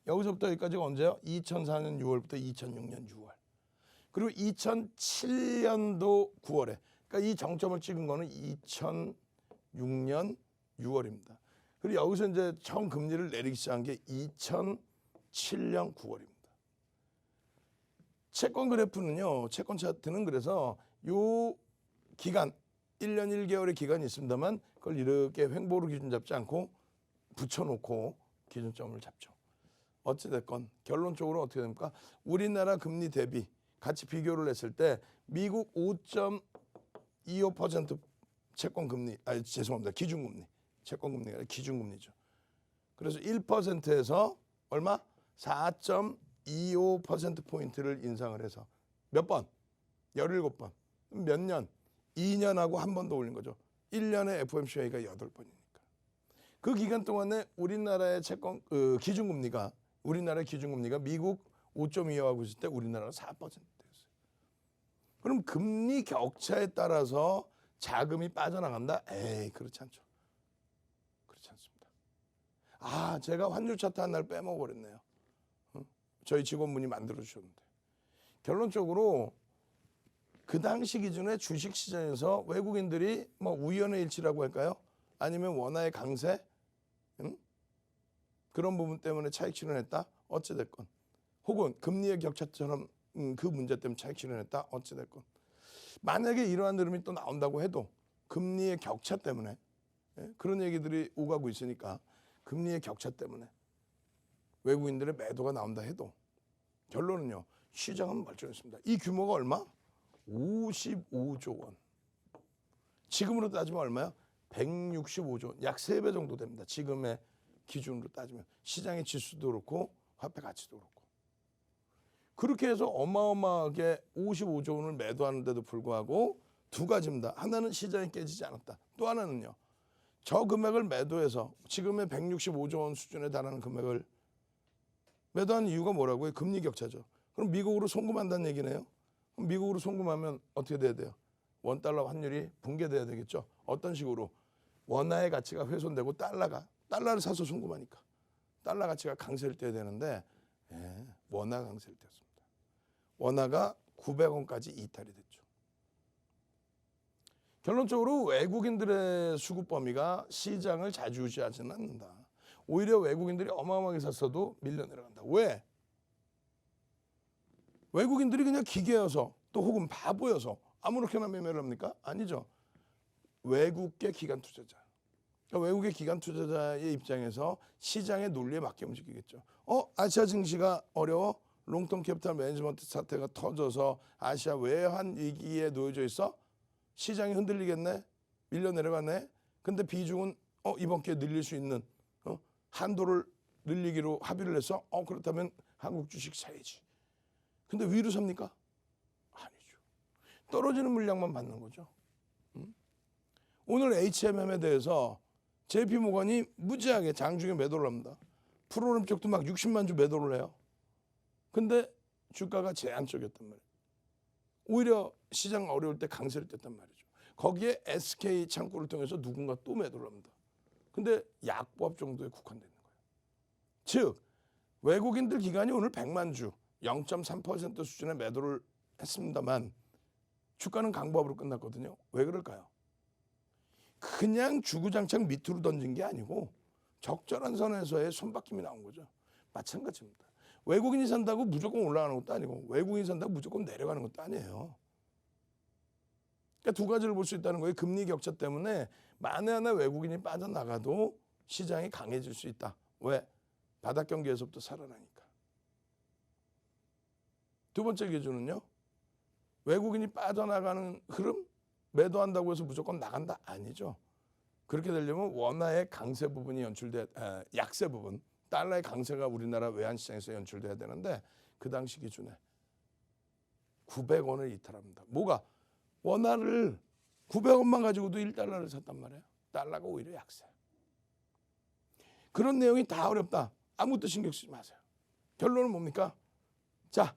여기서부터 여기까지가 언제요? 2004년 6월부터 2006년 6월. 그리고 2007년도 9월에. 그러니까 이 정점을 찍은 거는 2006년 6월입니다. 그리고 여기서 이제 처음 금리를 내리기 시작한 게 2007년 9월입니다. 채권 그래프는요. 채권 차트는 그래서 요 기간 1년 1개월의 기간이 있습니다만 그걸 이렇게 횡보로 기준 잡지 않고 붙여놓고 기준점을 잡죠. 어찌됐건 결론적으로 어떻게 됩니까? 우리나라 금리 대비 같이 비교를 했을 때 미국 5.25% 채권 금리, 죄송합니다. 기준금리. 채권 금리가 아니라 기준금리죠. 그래서 1%에서 얼마? 4.25%포인트를 인상을 해서 몇 번? 17번. 몇 년? 2년하고 한 번 더 올린 거죠. 1년에 FOMC 회의가 8번이니까. 그 기간 동안에 우리나라의 채권 기준금리가 미국 5.25하고 있을 때 우리나라가 4%였어요. 그럼 금리 격차에 따라서 자금이 빠져나간다? 에이, 그렇지 않죠. 그렇지 않습니다. 아, 제가 환율 차트 한 날 빼먹어버렸네요. 저희 직원분이 만들어 주셨는데. 결론적으로 그 당시 기준에 주식시장에서 외국인들이 뭐 우연의 일치라고 할까요? 아니면 원화의 강세? 그런 부분 때문에 차익 실현했다? 어찌됐건. 혹은 금리의 격차처럼 그 문제 때문에 차익 실현했다? 어찌됐건. 만약에 이러한 흐름이 또 나온다고 해도 금리의 격차 때문에 그런 얘기들이 오가고 있으니까 금리의 격차 때문에 외국인들의 매도가 나온다 해도 결론은요. 시장은 멀쩡했습니다. 이 규모가 얼마? 55조 원. 지금으로 따지면 얼마야? 165조 원. 약 3배 정도 됩니다. 지금의 기준으로 따지면. 시장의 지수도 그렇고 화폐 가치도 그렇고. 그렇게 해서 어마어마하게 55조 원을 매도하는데도 불구하고 두 가지입니다. 하나는 시장이 깨지지 않았다. 또 하나는요. 저 금액을 매도해서 지금의 165조 원 수준에 달하는 금액을 매도한 이유가 뭐라고요? 금리 격차죠. 그럼 미국으로 송금한다는 얘기네요. 그럼 미국으로 송금하면 어떻게 돼야 돼요? 원달러 환율이 붕괴돼야 되겠죠. 어떤 식으로? 원화의 가치가 훼손되고 달러를 사서 송금하니까 달러 가치가 강세를 떼야 되는데 원화가 강세를 떼었습니다. 원화가 900원까지 이탈이 됐죠. 결론적으로 외국인들의 수급 범위가 시장을 좌지우지하지는 않는다. 오히려 외국인들이 어마어마하게 샀어도 밀려 내려간다. 왜? 외국인들이 그냥 기계여서 또 혹은 바보여서 아무렇게나 매매를 합니까? 아니죠. 외국계 기관 투자자. 그러니까 외국의 기관 투자자의 입장에서 시장의 논리에 맞게 움직이겠죠. 아시아 증시가 어려워? 롱텀 캐피탈 매니지먼트 사태가 터져서 아시아 외환 위기에 놓여져 있어? 시장이 흔들리겠네? 밀려 내려가네? 근데 비중은 이번 기회에 늘릴 수 있는 한도를 늘리기로 합의를 해서 그렇다면 한국 주식 사야지. 근데 위로 삽니까? 아니죠. 떨어지는 물량만 받는 거죠. 오늘 HMM에 대해서 JP모건이 무지하게 장중에 매도를 합니다. 프로그램 쪽도 막 60만 주 매도를 해요. 근데 주가가 제한적이었단 말이에요. 오히려 시장 어려울 때 강세를 뗐단 말이죠. 거기에 SK 창구를 통해서 누군가 또 매도를 합니다. 근데 약보합 정도에 국한되는 거예요. 즉 외국인들 기관이 오늘 100만 주 0.3% 수준의 매도를 했습니다만 주가는 강보합으로 끝났거든요. 왜 그럴까요? 그냥 주구장창 밑으로 던진 게 아니고 적절한 선에서의 손바뀜이 나온 거죠. 마찬가지입니다. 외국인이 산다고 무조건 올라가는 것도 아니고 외국인이 산다고 무조건 내려가는 것도 아니에요. 그러니까 두 가지를 볼 수 있다는 거예요. 금리 격차 때문에 만에 하나 외국인이 빠져나가도 시장이 강해질 수 있다. 왜? 바닥 경기에서부터 살아나니까. 두 번째 기준은요. 외국인이 빠져나가는 흐름? 매도한다고 해서 무조건 나간다? 아니죠. 그렇게 되려면 원화의 강세 부분이 약세 부분, 달러의 강세가 우리나라 외환시장에서 연출돼야 되는데 그 당시 기준에 900원을 이탈합니다. 뭐가? 원화를 900원만 가지고도 1달러를 샀단 말이에요. 달러가 오히려 약세. 그런 내용이 다 어렵다. 아무것도 신경 쓰지 마세요. 결론은 뭡니까? 자,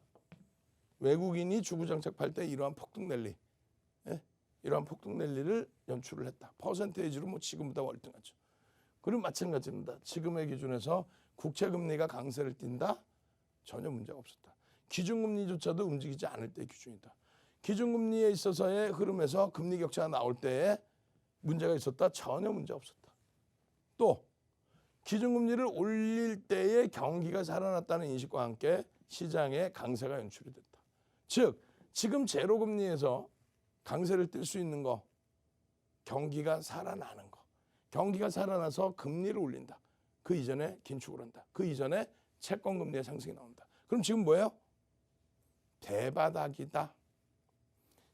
외국인이 주구장창 팔 때 이러한 폭등랠리, 이러한 폭등랠리를 연출을 했다. 퍼센테이지로 뭐 지금보다 월등하죠. 그리고 마찬가지입니다. 지금의 기준에서 국채금리가 강세를 띈다? 전혀 문제가 없었다. 기준금리조차도 움직이지 않을 때의 기준이다. 기준금리에 있어서의 흐름에서 금리 격차가 나올 때에 문제가 있었다? 전혀 문제 없었다. 또 기준금리를 올릴 때의 경기가 살아났다는 인식과 함께 시장에 강세가 연출이 됐다. 즉 지금 제로금리에서 강세를 띨 수 있는 거, 경기가 살아나는 거. 경기가 살아나서 금리를 올린다. 그 이전에 긴축을 한다. 그 이전에 채권금리의 상승이 나온다. 그럼 지금 뭐예요? 대바닥이다.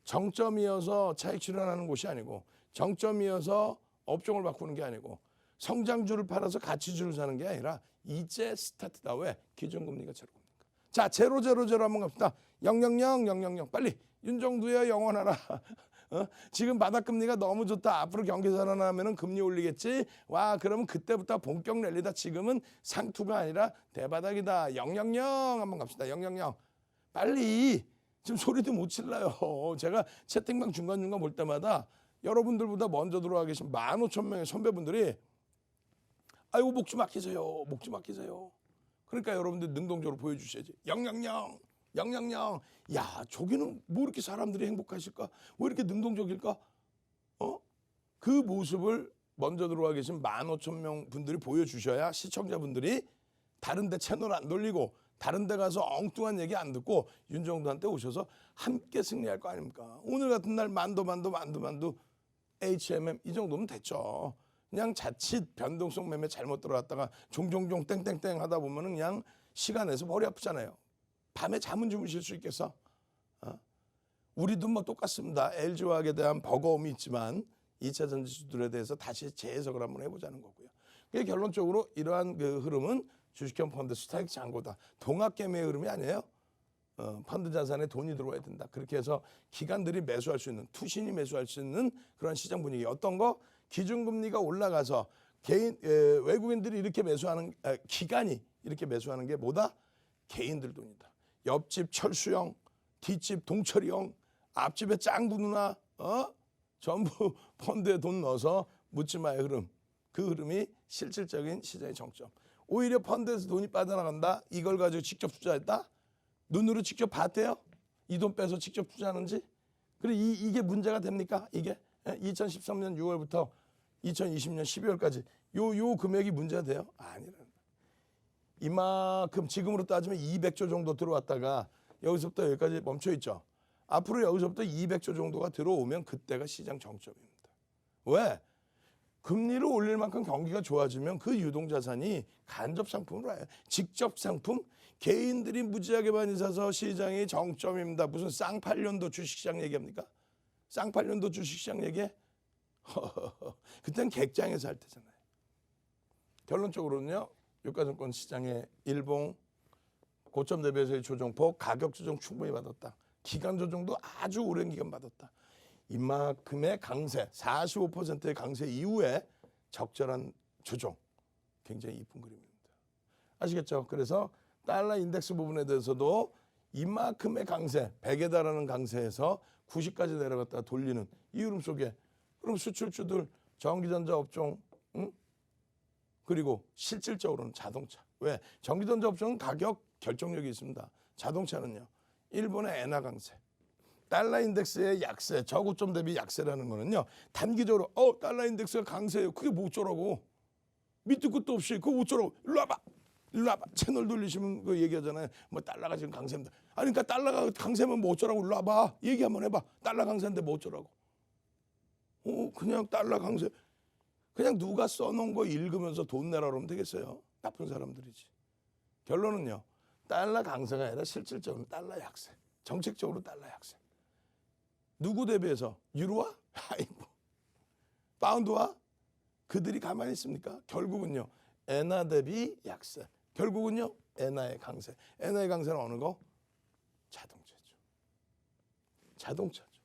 정점이어서 차익 실현하는 곳이 아니고 정점이어서 업종을 바꾸는 게 아니고 성장주를 팔아서 가치주를 사는 게 아니라 이제 스타트다. 왜? 기준금리가 제로금리니까. 자, 제로 한번 갑시다. 000 빨리 윤정두야 영원하라. 지금 바닥금리가 너무 좋다. 앞으로 경기 살아나면 금리 올리겠지. 와, 그러면 그때부터 본격 랠리다. 지금은 상투가 아니라 대바닥이다. 000 한번 갑시다. 000 빨리. 지금 소리도 못 질러요. 제가 채팅방 중간중간 볼 때마다 여러분들보다 먼저 들어와 계신 15,000명의 선배분들이 아이고 목 좀 아끼세요. 목 좀 아끼세요. 그러니까 여러분들 능동적으로 보여주셔야지. 000 야, 저기는 뭐 이렇게 사람들이 행복하실까? 왜 이렇게 능동적일까? 그 모습을 먼저 들어와 계신 15,000명 분들이 보여주셔야 시청자분들이 다른 데 채널 안 돌리고 다른 데 가서 엉뚱한 얘기 안 듣고 윤정두한테 오셔서 함께 승리할 거 아닙니까? 오늘 같은 날 만두 HMM 이 정도면 됐죠. 그냥 자칫 변동성 매매 잘못 들어갔다가 종종종 땡땡땡 하다 보면 그냥 시간 내서 머리 아프잖아요. 밤에 잠은 주무실 수 있겠어? 우리도 뭐 똑같습니다. LG화학에 대한 버거움이 있지만 2차 전지주들에 대해서 다시 재해석을 한번 해보자는 거고요. 결론적으로 이러한 그 흐름은 주식형 펀드 스타익 잔고다. 동학개미의 흐름이 아니에요. 펀드 자산에 돈이 들어와야 된다. 그렇게 해서 기관들이 매수할 수 있는, 투신이 매수할 수 있는 그런 시장 분위기. 어떤 거? 기준금리가 올라가서 외국인들이 이렇게 매수하는, 기관이 이렇게 매수하는 게 뭐다? 개인들 돈이다. 옆집 철수형, 뒷집 동철이형, 앞집에 짱구 누나, 전부 펀드에 돈 넣어서 묻지마의 흐름. 그 흐름이 실질적인 시장의 정점. 오히려 펀드에서 돈이 빠져나간다. 이걸 가지고 직접 투자했다. 눈으로 직접 봤대요. 이 돈 빼서 직접 투자하는지. 그래 이게 문제가 됩니까? 이게 2013년 6월부터 2020년 12월까지 요 금액이 문제가 돼요? 아니라는. 이만큼 지금으로 따지면 200조 정도 들어왔다가 여기서부터 여기까지 멈춰 있죠. 앞으로 여기서부터 200조 정도가 들어오면 그때가 시장 정점입니다. 왜? 금리를 올릴 만큼 경기가 좋아지면 그 유동자산이 간접 상품으로 와요. 직접 상품? 개인들이 무지하게 많이 사서 시장이 정점입니다. 무슨 쌍팔년도 주식시장 얘기합니까? 쌍팔년도 주식시장 얘기해? 그때는 객장에서 할 때잖아요. 결론적으로는요. 유가증권 시장의 일봉 고점 대비해서의 조정폭, 가격 조정 충분히 받았다. 기간 조정도 아주 오랜 기간 받았다. 이만큼의 강세, 45%의 강세 이후에 적절한 조정, 굉장히 이쁜 그림입니다. 아시겠죠? 그래서 달러 인덱스 부분에 대해서도 이만큼의 강세, 100에 달하는 강세에서 90까지 내려갔다가 돌리는 이 흐름 속에 그럼 수출주들, 전기전자 업종, 그리고 실질적으로는 자동차. 왜? 전기전자 업종은 가격 결정력이 있습니다. 자동차는요. 일본의 엔화 강세, 달러 인덱스의 약세, 저고점 대비 약세라는 거는요. 단기적으로 달러 인덱스가 강세예요. 그게 뭐 어쩌라고. 밑도 끝도 없이 그거 어쩌라고. 일로 와봐. 일로 와봐. 채널 돌리시면 그 얘기하잖아요. 뭐 달러가 지금 강세입니다. 아니 그러니까 달러가 강세면 뭐 어쩌라고. 일로 와봐. 얘기 한번 해봐. 달러 강세인데 뭐 어쩌라고. 그냥 달러 강세. 그냥 누가 써놓은 거 읽으면서 돈 내라 그러면 되겠어요. 나쁜 사람들이지. 결론은요. 달러 강세가 아니라 실질적으로 달러 약세. 정책적으로 달러 약세. 누구 대비해서? 유로와? 아이고. 파운드와? 그들이 가만히 있습니까? 결국은요. 엔화 대비 약세. 결국은요. 엔화의 강세. 엔화의 강세는 어느 거? 자동차죠. 자동차죠.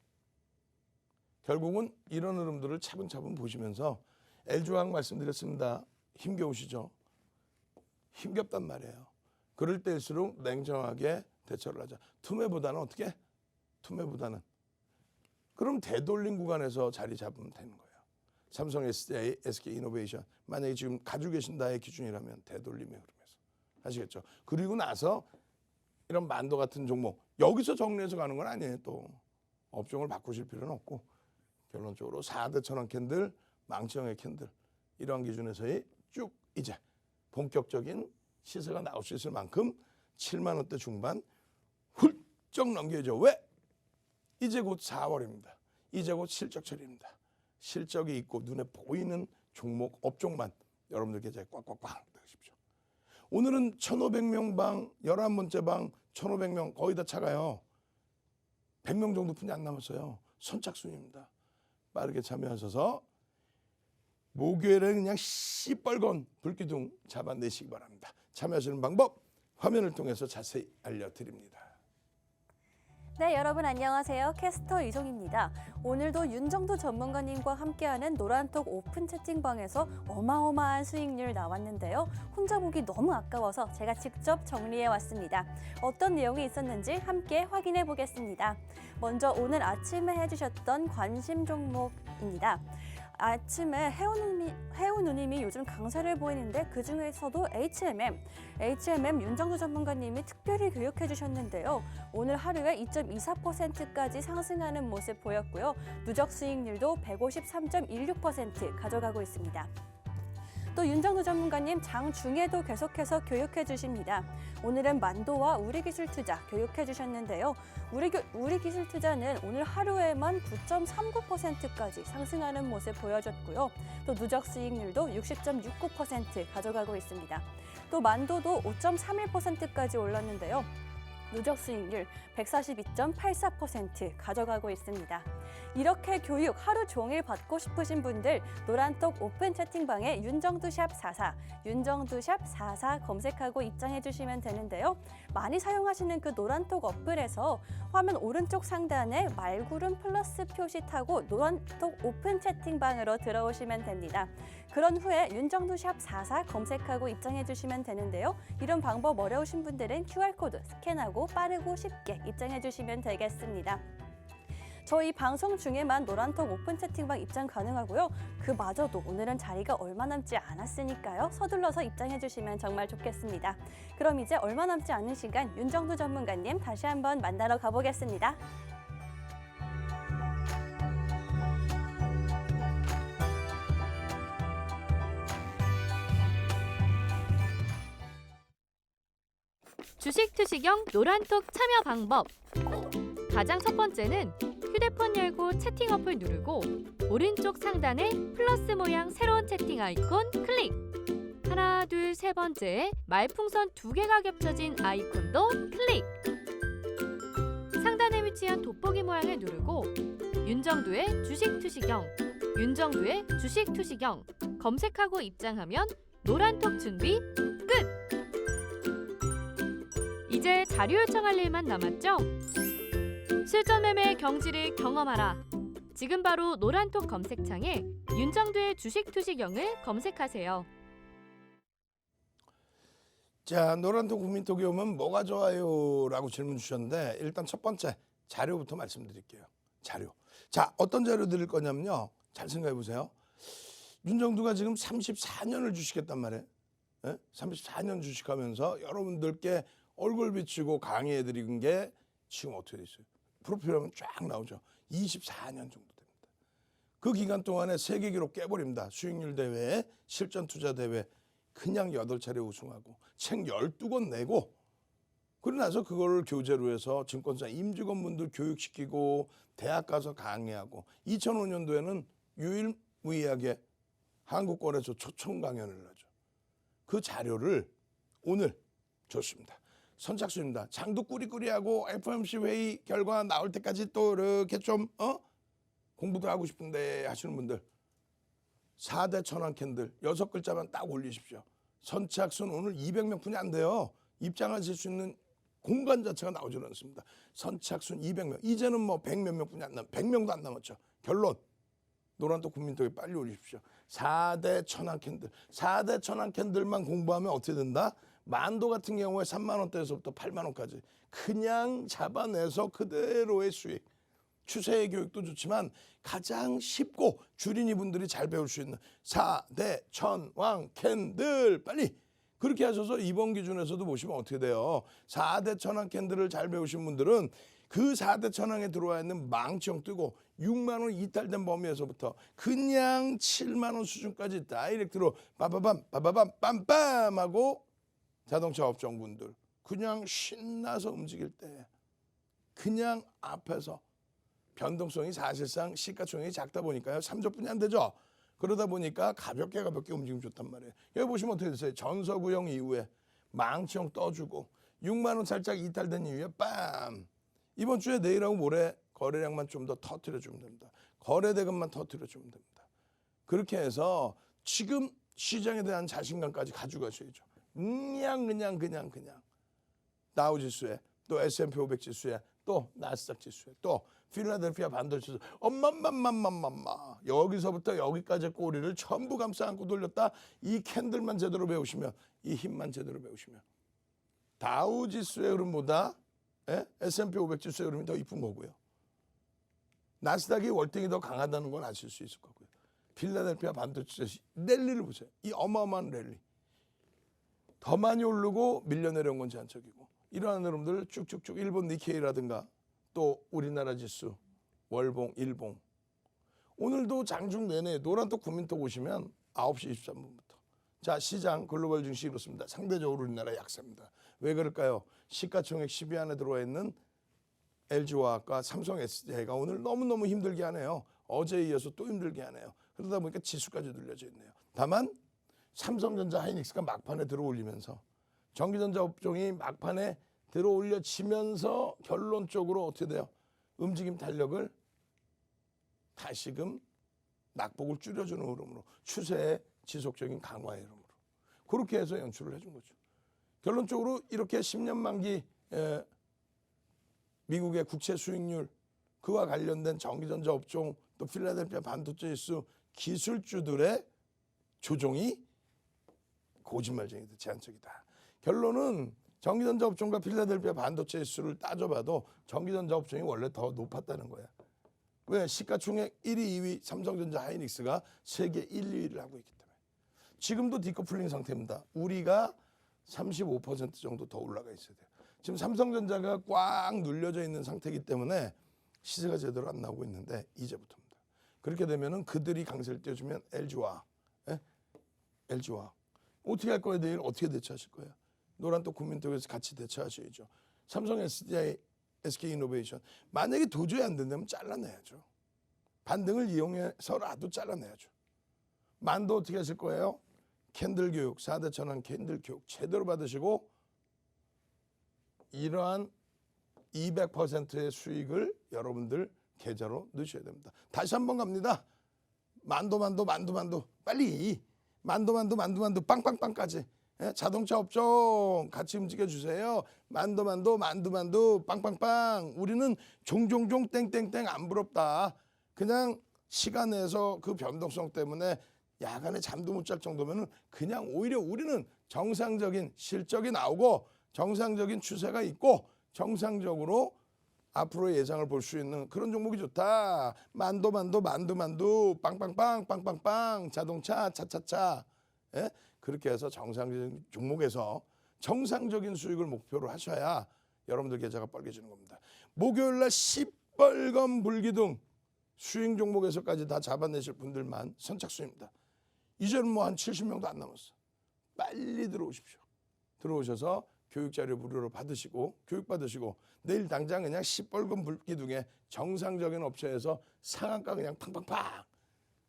결국은 이런 흐름들을 차분차분 보시면서 LG화학 말씀드렸습니다. 힘겨우시죠? 힘겹단 말이에요. 그럴 때일수록 냉정하게 대처를 하자. 투매보다는 어떻게? 투매보다는. 그럼 되돌림 구간에서 자리 잡으면 되는 거예요. 삼성 SDI, SK이노베이션. 만약에 지금 가지고 계신다의 기준이라면 되돌림의 흐름에서. 아시겠죠? 그리고 나서 이런 만도 같은 종목. 여기서 정리해서 가는 건 아니에요. 또 업종을 바꾸실 필요는 없고. 결론적으로 4대 천원 캔들, 망치형의 캔들. 이러한 기준에서의 쭉 이제 본격적인 시세가 나올 수 있을 만큼 7만 원대 중반 훌쩍 넘겨야죠. 왜? 이제 곧 4월입니다. 이제 곧 실적철입니다. 실적이 있고 눈에 보이는 종목, 업종만 여러분들께 이제 꽉꽉꽉 넣으십시오. 오늘은 1,500명 방, 11번째 방, 1,500명 거의 다 차가요. 100명 정도 뿐이 안 남았어요. 선착순입니다. 빠르게 참여하셔서 목요일에 그냥 시뻘건 불기둥 잡아내시기 바랍니다. 참여하시는 방법 화면을 통해서 자세히 알려드립니다. 네, 여러분 안녕하세요. 캐스터 이송입니다. 오늘도 윤정두 전문가님과 함께하는 노란톡 오픈 채팅방에서 어마어마한 수익률 나왔는데요. 혼자 보기 너무 아까워서 제가 직접 정리해 왔습니다. 어떤 내용이 있었는지 함께 확인해 보겠습니다. 먼저 오늘 아침에 해주셨던 관심 종목입니다. 아침에 해운누님이 요즘 강세를 보이는데 그중에서도 HMM 윤정두 전문가님이 특별히 교육해 주셨는데요. 오늘 하루에 2.24%까지 상승하는 모습 보였고요. 누적 수익률도 153.16% 가져가고 있습니다. 또 윤정두 전문가님 장 중에도 계속해서 교육해 주십니다. 오늘은 만도와 우리기술투자 교육해 주셨는데요. 우리기술투자는 오늘 하루에만 9.39%까지 상승하는 모습 보여줬고요. 또 누적 수익률도 60.69% 가져가고 있습니다. 또 만도도 5.31%까지 올랐는데요. 누적 수익률 142.84% 가져가고 있습니다. 이렇게 교육 하루 종일 받고 싶으신 분들 노란톡 오픈 채팅방에 윤정두샵 44, 윤정두샵 44 검색하고 입장해 주시면 되는데요. 많이 사용하시는 그 노란톡 어플에서 화면 오른쪽 상단에 말구름 플러스 표시 타고 노란톡 오픈 채팅방으로 들어오시면 됩니다. 그런 후에 윤정두샵 44 검색하고 입장해 주시면 되는데요. 이런 방법 어려우신 분들은 QR코드 스캔하고 빠르고 쉽게 입장해 주시면 되겠습니다. 저희 방송 중에만 노란톡 오픈 채팅방 입장 가능하고요. 그마저도 오늘은 자리가 얼마 남지 않았으니까요. 서둘러서 입장해 주시면 정말 좋겠습니다. 그럼 이제 얼마 남지 않은 시간 윤정두 전문가님 다시 한번 만나러 가보겠습니다. 주식 투시경 노란톡 참여 방법. 가장 첫 번째는 휴대폰 열고 채팅 어플 누르고 오른쪽 상단에 플러스 모양 새로운 채팅 아이콘 클릭. 하나, 둘, 세 번째 말풍선 2개가 겹쳐진 아이콘도 클릭. 상단에 위치한 돋보기 모양을 누르고 윤정두의 주식 투시경, 윤정두의 주식 투시경 검색하고 입장하면 노란톡 준비 끝! 이제 자료 요청할 일만 남았죠? 실전매매 경지를 경험하라. 지금 바로 노란톡 검색창에 윤정두의 주식투시경을 검색하세요. 자, 노란톡 국민톡에 오면 뭐가 좋아요? 라고 질문 주셨는데 일단 첫 번째 자료부터 말씀드릴게요. 자료. 자, 어떤 자료 드릴 거냐면요. 잘 생각해 보세요. 윤정두가 지금 34년을 주식했단 말이에요. 34년 주식하면서 여러분들께 얼굴 비추고 강의해 드린 게 지금 어떻게 돼 있어요? 프로필 하면 쫙 나오죠. 24년 정도 됩니다. 그 기간 동안에 세계 기록 깨버립니다. 수익률 대회, 실전 투자 대회 그냥 8차례 우승하고 책 12권 내고 그러고 나서 그걸 교재로 해서 증권사 임직원분들 교육시키고 대학 가서 강의하고 2005년도에는 유일무이하게 한국권에서 초청 강연을 하죠. 그 자료를 오늘 줬습니다. 선착순입니다. 장도 꾸리꾸리하고 FOMC 회의 결과 나올 때까지 또 이렇게 좀 공부도 하고 싶은데 하시는 분들 4대 천왕 캔들 6글자만 딱 올리십시오. 선착순 오늘 200명뿐이 안 돼요. 입장하실 수 있는 공간 자체가 나오지 않습니다. 선착순 200명. 이제는 뭐 100몇 명뿐이 안 남았죠. 100명도 안 남았죠. 결론. 노란톡 국민톡에 빨리 올리십시오. 4대 천왕 캔들. 4대 천왕 캔들만 공부하면 어떻게 된다? 만도 같은 경우에 3만 원대에서부터 8만 원까지 그냥 잡아내서 그대로의 수익. 추세의 교육도 좋지만 가장 쉽고 주린이 분들이 잘 배울 수 있는 4대 천왕 캔들 빨리 그렇게 하셔서 이번 기준에서도 보시면 어떻게 돼요. 4대 천왕 캔들을 잘 배우신 분들은 그 4대 천왕에 들어와 있는 망치형 뜨고 6만 원 이탈된 범위에서부터 그냥 7만 원 수준까지 다이렉트로 빠바밤 빰빰 하고 자동차 업종분들 그냥 신나서 움직일 때 그냥 앞에서 변동성이 사실상 시가총액이 작다 보니까요. 3조뿐이 안 되죠. 그러다 보니까 가볍게 움직이면 좋단 말이에요. 여기 보시면 어떻게 됐어요. 전서구형 이후에 망치형 떠주고 6만 원 살짝 이탈된 이후에 빰. 이번 주에 내일하고 모레 거래량만 좀 더 터뜨려주면 됩니다. 거래대금만 터뜨려주면 됩니다. 그렇게 해서 지금 시장에 대한 자신감까지 가져가셔야죠. 그냥 다우지수에 또 S&P 500 지수에 또 나스닥 지수에 또 필라델피아 반도체 지수 엄마마마마마마 여기서부터 여기까지 꼬리를 전부 감싸 안고 돌렸다. 이 캔들만 제대로 배우시면 이 힘만 제대로 배우시면 다우지수의 흐름보다 S&P 500 지수의 흐름이 더 이쁜 거고요. 나스닥이 월등히 더 강하다는 건 아실 수 있을 거고요. 필라델피아 반도체 랠리를 보세요. 이 어마어마한 랠리. 더 많이 오르고 밀려 내려온 건 제한적이고 이러한 흐름들 쭉쭉쭉 일본 니케이라든가 또 우리나라 지수, 월봉, 일봉 오늘도 장중 내내 노란톡 국민톡 오시면 9시 23분부터 자 시장 글로벌 증시 이렇습니다. 상대적으로 우리나라 약세입니다. 왜 그럴까요? 시가총액 10위 안에 들어와 있는 LG화학과 삼성 SDI가 오늘 너무너무 힘들게 하네요. 어제에 이어서 또 힘들게 하네요. 그러다 보니까 지수까지 눌려져 있네요. 다만 삼성전자 하이닉스가 막판에 들어올리면서 전기전자 업종이 막판에 들어올려지면서 결론적으로 어떻게 돼요? 움직임 탄력을 다시금 낙폭을 줄여주는 흐름으로 추세의 지속적인 강화의 흐름으로 그렇게 해서 연출을 해준 거죠. 결론적으로 이렇게 10년 만기 미국의 국채 수익률 그와 관련된 전기전자 업종 또 필라델피아 반도체 지수 기술주들의 조종이 거짓말쟁이다. 제한적이다. 결론은 전기전자 업종과 필라델피아 반도체 지수를 따져봐도 전기전자 업종이 원래 더 높았다는 거야. 왜? 시가총액 1위, 2위 삼성전자 하이닉스가 세계 1, 2위를 하고 있기 때문에. 지금도 디커플링 상태입니다. 우리가 35% 정도 더 올라가 있어야 돼요. 지금 삼성전자가 꽉 눌려져 있는 상태이기 때문에 시세가 제대로 안 나오고 있는데 이제부터입니다. 그렇게 되면은 그들이 강세를 띄워주면 LG화학, LG화학 어떻게 할 거예요? 내일 어떻게 대처하실 거예요? 노란톡 국민톡에서 같이 대처하셔야죠. 삼성 SDI, SK이노베이션 만약에 도저히 안 된다면 잘라내야죠. 반등을 이용해서라도 잘라내야죠. 만도 어떻게 하실 거예요? 캔들 교육, 4대 천왕 캔들 교육 제대로 받으시고 이러한 200%의 수익을 여러분들 계좌로 넣으셔야 됩니다. 다시 한번 갑니다. 만도 빨리 만도 빵빵빵까지 예? 자동차 업종 같이 움직여 주세요. 만두 빵빵빵. 우리는 종종종 땡땡땡 안 부럽다. 그냥 시간 내서 그 변동성 때문에 야간에 잠도 못 잘 정도면은 그냥 오히려 우리는 정상적인 실적이 나오고 정상적인 추세가 있고 정상적으로 앞으로 예상을 볼 수 있는 그런 종목이 좋다. 만두 빵빵빵 빵빵빵 자동차 차차차. 예? 그렇게 해서 정상적인 종목에서 정상적인 수익을 목표로 하셔야 여러분들 계좌가 빨개지는 겁니다. 목요일 날 시뻘건 불기둥 수익 종목에서까지 다 잡아내실 분들만 선착순입니다. 이제는 뭐 한 70명도 안 남았어. 빨리 들어오십시오. 들어오셔서 교육자료 무료로 받으시고 교육받으시고 내일 당장 그냥 시뻘건 불기둥에 정상적인 업체에서 상한가 그냥 팡팡팡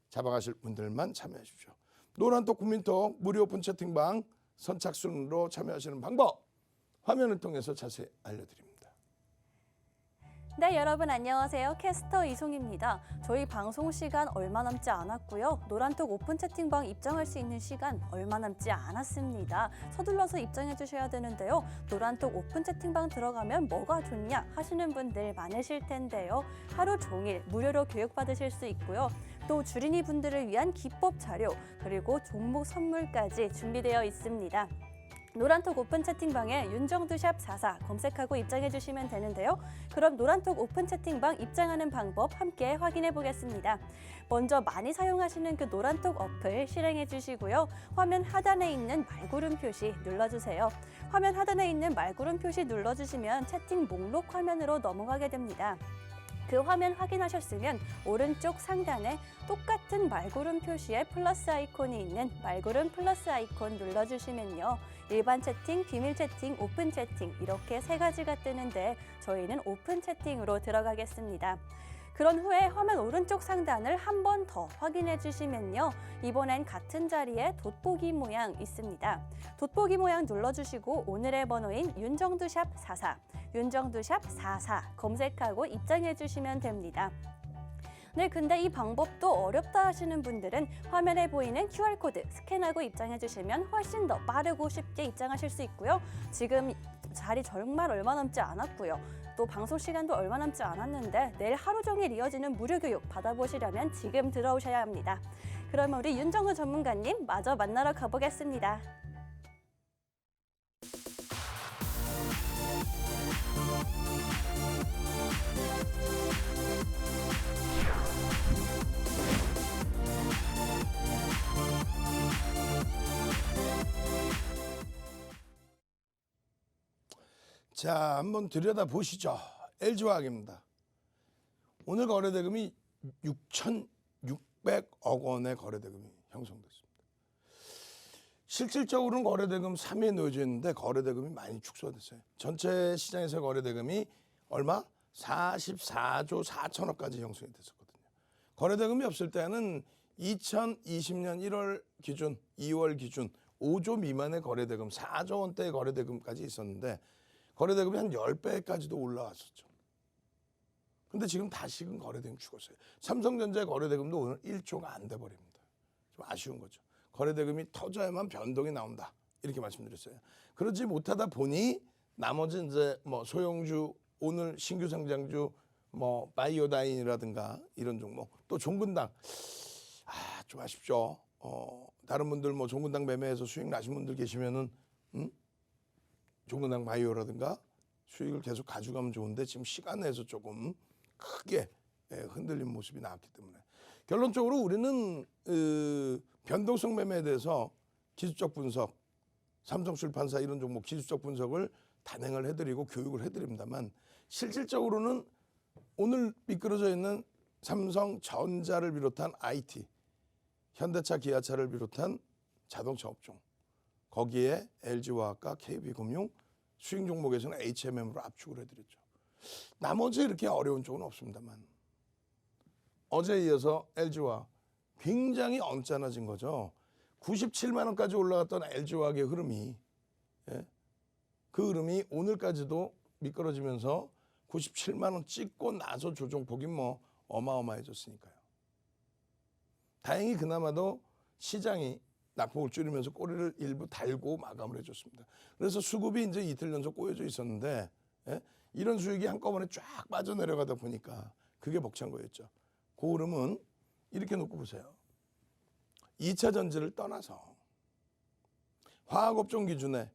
잡아가실 분들만 참여하십시오. 노란톡 국민톡 무료 오픈 채팅방 선착순으로 참여하시는 방법 화면을 통해서 자세히 알려드립니다. 네, 여러분 안녕하세요. 캐스터 이송입니다. 저희 방송 시간 얼마 남지 않았고요. 노란톡 오픈 채팅방 입장할 수 있는 시간 얼마 남지 않았습니다. 서둘러서 입장해 주셔야 되는데요. 노란톡 오픈 채팅방 들어가면 뭐가 좋냐 하시는 분들 많으실 텐데요. 하루 종일 무료로 교육받으실 수 있고요. 또 주린이 분들을 위한 기법 자료 그리고 종목 선물까지 준비되어 있습니다. 노란톡 오픈 채팅방에 윤정두샵 44 검색하고 입장해 주시면 되는데요. 그럼 노란톡 오픈 채팅방 입장하는 방법 함께 확인해 보겠습니다. 먼저 많이 사용하시는 그 노란톡 어플 실행해 주시고요. 화면 하단에 있는 말구름 표시 눌러주세요. 화면 하단에 있는 말구름 표시 눌러주시면 채팅 목록 화면으로 넘어가게 됩니다. 그 화면 확인하셨으면 오른쪽 상단에 똑같은 말구름 표시에 플러스 아이콘이 있는 말구름 플러스 아이콘 눌러주시면요. 일반 채팅, 비밀 채팅, 오픈 채팅 이렇게 세 가지가 뜨는데 저희는 오픈 채팅으로 들어가겠습니다. 그런 후에 화면 오른쪽 상단을 한 번 더 확인해 주시면요. 이번엔 같은 자리에 돋보기 모양 있습니다. 돋보기 모양 눌러주시고 오늘의 번호인 윤정두샵 44, 윤정두샵 44 검색하고 입장해 주시면 됩니다. 네, 근데 이 방법도 어렵다 하시는 분들은 화면에 보이는 QR코드 스캔하고 입장해 주시면 훨씬 더 빠르고 쉽게 입장하실 수 있고요. 지금 자리 정말 얼마 남지 않았고요. 또 방송 시간도 얼마 남지 않았는데 내일 하루 종일 이어지는 무료 교육 받아보시려면 지금 들어오셔야 합니다. 그러면 우리 윤정우 전문가님 마저 만나러 가보겠습니다. 자, 한번 들여다보시죠. LG화학입니다. 오늘 거래대금이 6,600억 원의 거래대금이 형성됐습니다. 실질적으로는 거래대금 3위에 놓여져 있는데 거래대금이 많이 축소가 됐어요. 전체 시장에서 거래대금이 얼마? 44조 4천억까지 형성이 됐었거든요. 거래대금이 없을 때는 2020년 1월 기준, 2월 기준 5조 미만의 거래대금, 4조 원대의 거래대금까지 있었는데 거래대금이 한 10배까지도 올라왔었죠. 근데 지금 다시금 거래대금 죽었어요. 삼성전자의 거래대금도 오늘 1조가 안 돼버립니다. 좀 아쉬운 거죠. 거래대금이 터져야만 변동이 나온다. 이렇게 말씀드렸어요. 그러지 못하다 보니 나머지 이제 뭐 소형주, 오늘 신규 상장주, 뭐 바이오다인이라든가 이런 종목, 또 종근당. 좀 아쉽죠. 다른 분들 뭐 종근당 매매해서 수익 나신 분들 계시면은, 종근당 바이오라든가 수익을 계속 가져가면 좋은데 지금 시간 내에서 조금 크게 흔들린 모습이 나왔기 때문에 결론적으로 우리는 변동성 매매에 대해서 기술적 분석, 삼성출판사 이런 종목 기술적 분석을 단행을 해드리고 교육을 해드립니다만 실질적으로는 오늘 미끄러져 있는 삼성전자를 비롯한 IT, 현대차, 기아차를 비롯한 자동차 업종, 거기에 LG화학과 KB금융, 수익 종목에서는 HMM으로 압축을 해드렸죠. 나머지 이렇게 어려운 쪽은 없습니다만 어제에 이어서 LG화학 굉장히 언짢아진 거죠. 97만 원까지 올라갔던 LG화학의 흐름이, 그 흐름이 오늘까지도 미끄러지면서 97만 원 찍고 나서 조정폭이 뭐 어마어마해졌으니까요. 다행히 그나마도 시장이 낙폭을 줄이면서 꼬리를 일부 달고 마감을 해줬습니다. 그래서 수급이 이제 이틀 연속 꼬여져 있었는데 이런 수익이 한꺼번에 쫙 빠져내려가다 보니까 그게 벅찬 거였죠. 그 흐름은 이렇게 놓고 보세요. 2차 전지를 떠나서 화학업종 기준에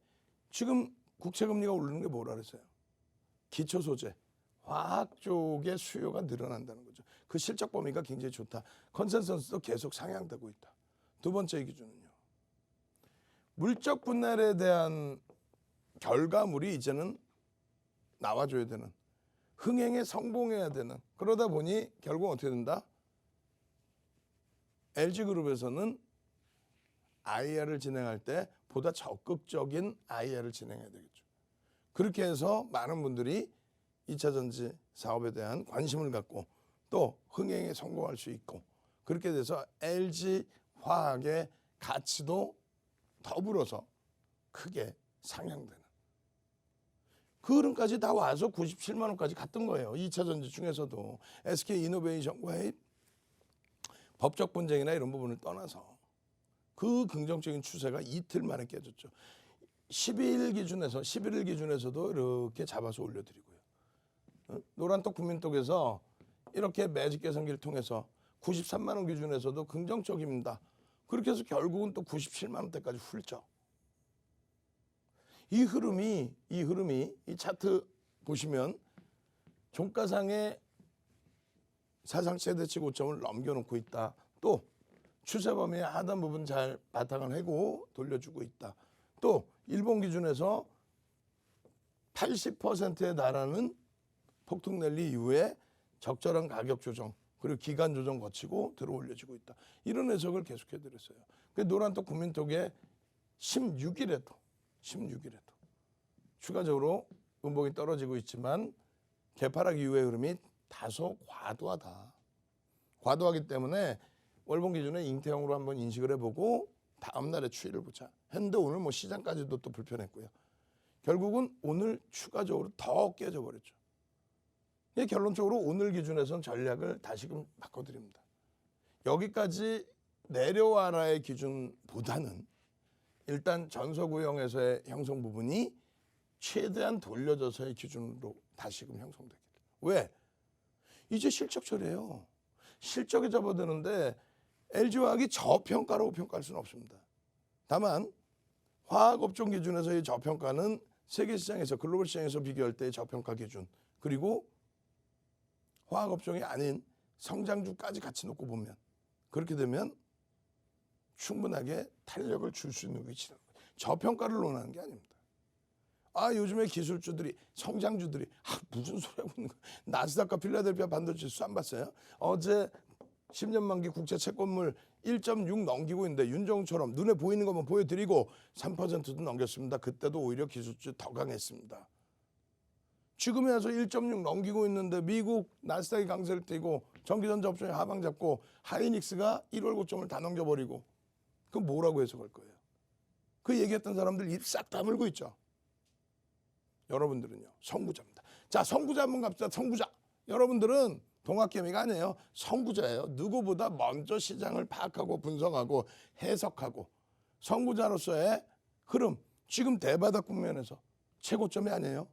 지금 국채금리가 오르는 게 뭐라 그랬어요? 기초소재, 화학 쪽의 수요가 늘어난다는 거죠. 그 실적 범위가 굉장히 좋다. 컨센서스도 계속 상향되고 있다. 두 번째 기준은요. 물적 분할에 대한 결과물이 이제는 나와줘야 되는, 흥행에 성공해야 되는, 그러다 보니 결국 어떻게 된다? LG그룹에서는 IR을 진행할 때 보다 적극적인 IR을 진행해야 되겠죠. 그렇게 해서 많은 분들이 2차 전지 사업에 대한 관심을 갖고 또 흥행에 성공할 수 있고, 그렇게 돼서 LG화학의 가치도 더불어서 크게 상향되는 그 흐름까지 다 와서 97만 원까지 갔던 거예요. 2차 전지 중에서도 SK이노베이션과의 법적 분쟁이나 이런 부분을 떠나서 그 긍정적인 추세가 이틀 만에 깨졌죠. 11일 기준에서도 이렇게 잡아서 올려드리고요. 노란톡 국민톡에서 이렇게 매직 개선기를 통해서 93만 원 기준에서도 긍정적입니다. 그렇게 해서 결국은 또 97만 원대까지 훌쩍. 이 흐름이 이 차트 보시면 종가상의 사상 최대치 고점을 넘겨놓고 있다. 또 추세 범위의 하단 부분 잘 바탕을 해고 돌려주고 있다. 또 일본 기준에서 80%에 달하는 폭등 랠리 이후에 적절한 가격 조정 그리고 기간 조정 거치고 들어 올려지고 있다. 이런 해석을 계속해드렸어요. 노란톡 국민톡에 16일에도 추가적으로 음봉이 떨어지고 있지만 개파락 이후의 흐름이 다소 과도하기 때문에 월봉 기준에 잉태형으로 한번 인식을 해보고 다음 날에 추이를 보자 했는데 오늘 뭐 시장까지도 또 불편했고요. 결국은 오늘 추가적으로 더 깨져 버렸죠. 결론적으로 오늘 기준에서는 전략을 다시금 바꿔드립니다. 여기까지 내려와라의 기준보다는 일단 전서구형에서의 형성 부분이 최대한 돌려져서의 기준으로 다시금 형성되길. 왜? 이제 실적 처리예요. 실적이 접어드는데 LG화학이 저평가라고 평가할 수는 없습니다. 다만 화학업종 기준에서의 저평가는 세계시장에서 글로벌 시장에서 비교할 때의 저평가 기준 그리고 화학업종이 아닌 성장주까지 같이 놓고 보면 그렇게 되면 충분하게 탄력을 줄 수 있는 위치라는 거예요. 저평가를 논하는 게 아닙니다. 요즘에 기술주들이 성장주들이 무슨 소리 하고 있는 거야. 나스닥과 필라델피아 반도체수 안 봤어요? 어제 10년 만기 국채 채권물 1.6 넘기고 있는데 윤정처럼 눈에 보이는 것만 보여드리고 3%도 넘겼습니다. 그때도 오히려 기술주 더 강했습니다. 지금에 와서 1.6 넘기고 있는데 미국 나스닥이 강세를 띠고 전기전자 업종이 하방 잡고 하이닉스가 1월 고점을 다 넘겨버리고 그럼 뭐라고 해석할 거예요? 그 얘기했던 사람들 입 싹 다물고 있죠. 여러분들은요. 선구자입니다. 자, 선구자 한번 갑시다. 선구자. 여러분들은 동학개미가 아니에요. 선구자예요. 누구보다 먼저 시장을 파악하고 분석하고 해석하고 선구자로서의 흐름. 지금 대바닥 국면에서 최고점이 아니에요.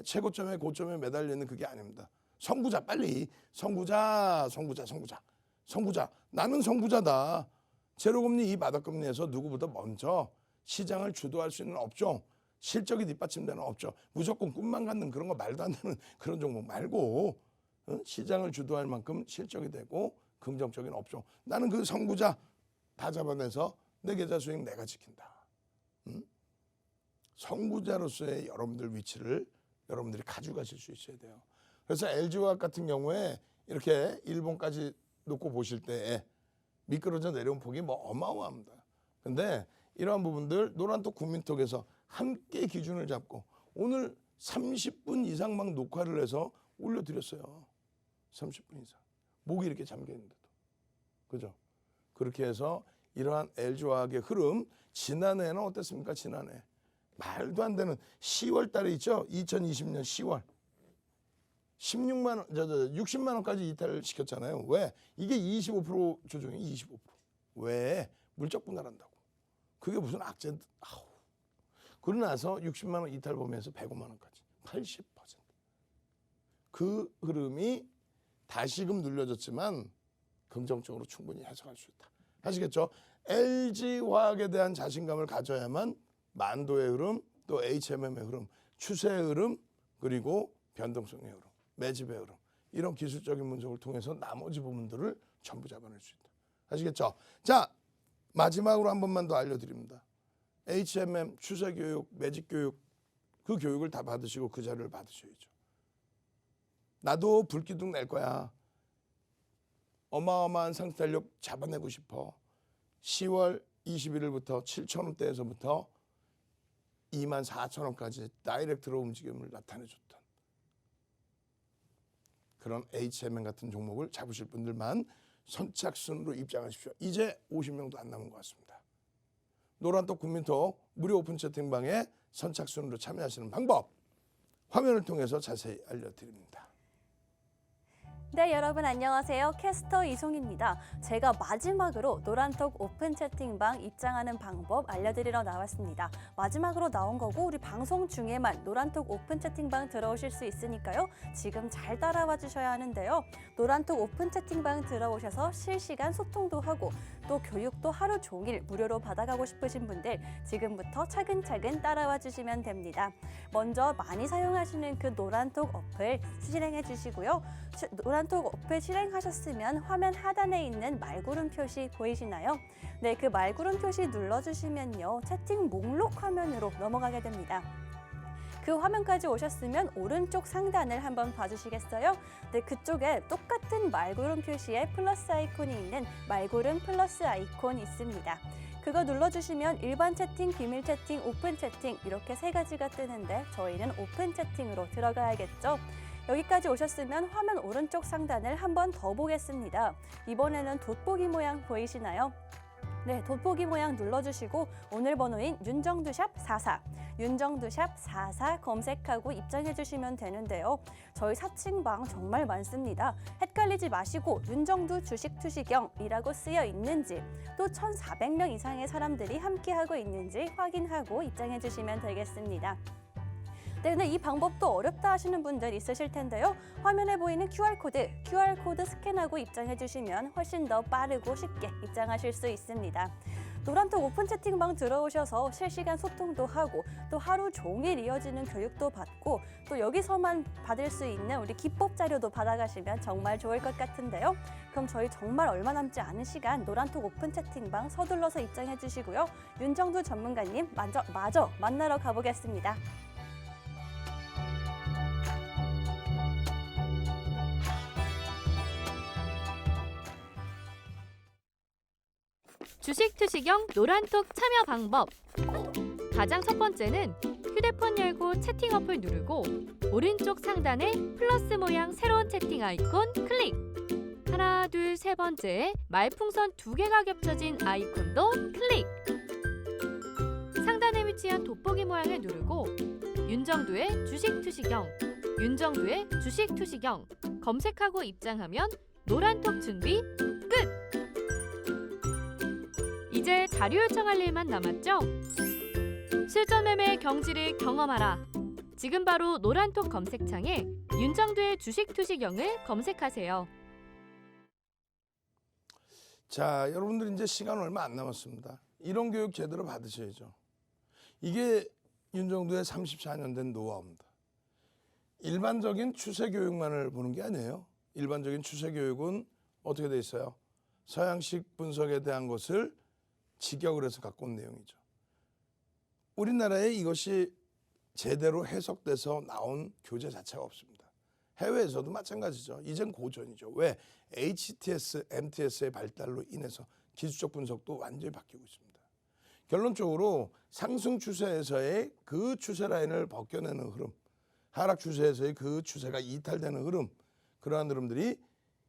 최고점에 고점에 매달리는 그게 아닙니다. 선구자 빨리. 선구자. 나는 선구자다. 제로금리 이 바닥금리에서 누구보다 먼저 시장을 주도할 수 있는 업종. 실적이 뒷받침되는 업종. 무조건 꿈만 갖는 그런 거 말도 안 되는 그런 종목 말고 시장을 주도할 만큼 실적이 되고 긍정적인 업종. 나는 그 선구자 다 잡아내서 내 계좌 수익 내가 지킨다. 선구자로서의 여러분들 위치를 여러분들이 가져가실 수 있어야 돼요. 그래서 LG화학 같은 경우에 이렇게 일본까지 놓고 보실 때 미끄러져 내려온 폭이 뭐 어마어마합니다. 근데 이러한 부분들 노란톡 국민톡에서 함께 기준을 잡고 오늘 30분 이상 막 녹화를 해서 올려드렸어요. 30분 이상. 목이 이렇게 잠겨있는데도. 그죠? 그렇게 해서 이러한 LG화학의 흐름 지난해는 어땠습니까? 지난해. 말도 안 되는 10월 달에 있죠? 2020년 10월. 16만 원, 60만 원까지 이탈시켰잖아요. 왜? 이게 25% 조정이 25%. 왜? 물적 분할한다고. 그게 무슨 악재? 아우. 그러고 나서 60만 원 이탈 범위에서 105만 원까지 80%. 그 흐름이 다시금 눌려졌지만 긍정적으로 충분히 해석할 수 있다. 아시겠죠? LG화학에 대한 자신감을 가져야만 만도의 흐름, 또 HMM의 흐름, 추세의 흐름, 그리고 변동성의 흐름, 매집의 흐름, 이런 기술적인 분석을 통해서 나머지 부분들을 전부 잡아낼 수 있다. 아시겠죠? 자, 마지막으로 한 번만 더 알려드립니다. HMM, 추세교육, 매집교육, 그 교육을 다 받으시고 그 자료를 받으셔야죠. 나도 불기둥 낼 거야. 어마어마한 상승 탄력 잡아내고 싶어. 10월 21일부터 7,000원대에서부터 24,000원까지 다이렉트로 움직임을 나타내줬던 그런 HMM 같은 종목을 잡으실 분들만 선착순으로 입장하십시오. 이제 50명도 안 남은 것 같습니다. 노란톡 국민톡 무료 오픈 채팅방에 선착순으로 참여하시는 방법 화면을 통해서 자세히 알려드립니다. 네, 여러분 안녕하세요. 캐스터 이송입니다. 제가 마지막으로 노란톡 오픈 채팅방 입장하는 방법 알려드리러 나왔습니다. 마지막으로 나온 거고 우리 방송 중에만 노란톡 오픈 채팅방 들어오실 수 있으니까요. 지금 잘 따라와 주셔야 하는데요. 노란톡 오픈 채팅방 들어오셔서 실시간 소통도 하고 또 교육도 하루 종일 무료로 받아가고 싶으신 분들 지금부터 차근차근 따라와 주시면 됩니다. 먼저 많이 사용하시는 그 노란톡 어플 실행해 주시고요. 노란톡 어플 실행하셨으면 화면 하단에 있는 말구름 표시 보이시나요? 네, 그 말구름 표시 눌러주시면요. 채팅 목록 화면으로 넘어가게 됩니다. 그 화면까지 오셨으면 오른쪽 상단을 한번 봐주시겠어요? 네, 그쪽에 똑같은 말구름 표시에 플러스 아이콘이 있는 말구름 플러스 아이콘 있습니다. 그거 눌러주시면 일반 채팅, 비밀 채팅, 오픈 채팅 이렇게 세 가지가 뜨는데 저희는 오픈 채팅으로 들어가야겠죠? 여기까지 오셨으면 화면 오른쪽 상단을 한 번 더 보겠습니다. 이번에는 돋보기 모양 보이시나요? 네, 돋보기 모양 눌러주시고 오늘 번호인 윤정두샵 44, 윤정두샵 44 검색하고 입장해 주시면 되는데요. 저희 사칭방 정말 많습니다. 헷갈리지 마시고 윤정두 주식투시경이라고 쓰여 있는지 또 1,400명 이상의 사람들이 함께하고 있는지 확인하고 입장해 주시면 되겠습니다. 네, 근데 이 방법도 어렵다 하시는 분들 있으실 텐데요. 화면에 보이는 QR코드 스캔하고 입장해 주시면 훨씬 더 빠르고 쉽게 입장하실 수 있습니다. 노란톡 오픈 채팅방 들어오셔서 실시간 소통도 하고 또 하루 종일 이어지는 교육도 받고 또 여기서만 받을 수 있는 우리 기법 자료도 받아가시면 정말 좋을 것 같은데요. 그럼 저희 정말 얼마 남지 않은 시간 노란톡 오픈 채팅방 서둘러서 입장해 주시고요. 윤정두 전문가님 마저 만나러 가보겠습니다. 주식 투시경 노란톡 참여 방법. 가장 첫 번째는 휴대폰 열고 채팅 어플 누르고 오른쪽 상단에 플러스 모양 새로운 채팅 아이콘 클릭. 하나, 둘, 세 번째 말풍선 2개가 겹쳐진 아이콘도 클릭. 상단에 위치한 돋보기 모양을 누르고 윤정두의 주식 투시경, 윤정두의 주식 투시경 검색하고 입장하면 노란톡 준비 끝! 이제 자료 요청할 일만 남았죠? 실전 매매의 경지를 경험하라. 지금 바로 노란톡 검색창에 윤정두의 주식 투시경을 검색하세요. 자, 여러분들 이제 시간 얼마 안 남았습니다. 이런 교육 제대로 받으셔야죠. 이게 윤정두의 34년 된 노하우입니다. 일반적인 추세 교육만을 보는 게 아니에요. 일반적인 추세 교육은 어떻게 돼 있어요? 서양식 분석에 대한 것을 직역을 해서 갖고 온 내용이죠. 우리나라에 이것이 제대로 해석돼서 나온 교재 자체가 없습니다. 해외에서도 마찬가지죠. 이젠 고전이죠. 왜? HTS, MTS의 발달로 인해서 기술적 분석도 완전히 바뀌고 있습니다. 결론적으로 상승 추세에서의 그 추세 라인을 벗겨내는 흐름, 하락 추세에서의 그 추세가 이탈되는 흐름, 그러한 흐름들이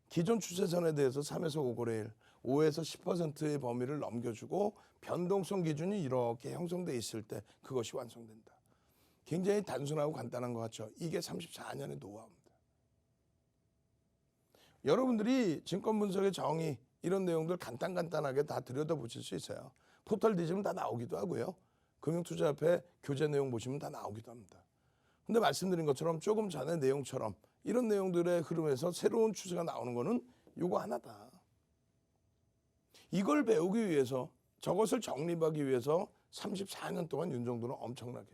기존 추세선에 대해서 3에서 5거래일, 5에서 10%의 범위를 넘겨주고 변동성 기준이 이렇게 형성돼 있을 때 그것이 완성된다. 굉장히 단순하고 간단한 것 같죠. 이게 34년의 노하우입니다. 여러분들이 증권 분석의 정의 이런 내용들 간단하게 다 들여다보실 수 있어요. 포털 뒤지면 다 나오기도 하고요. 금융투자협회 교재 내용 보시면 다 나오기도 합니다. 근데 말씀드린 것처럼 조금 전의 내용처럼 이런 내용들의 흐름에서 새로운 추세가 나오는 거는 요거 하나다. 이걸 배우기 위해서, 저것을 정립하기 위해서 34년 동안 윤정도는 엄청나게.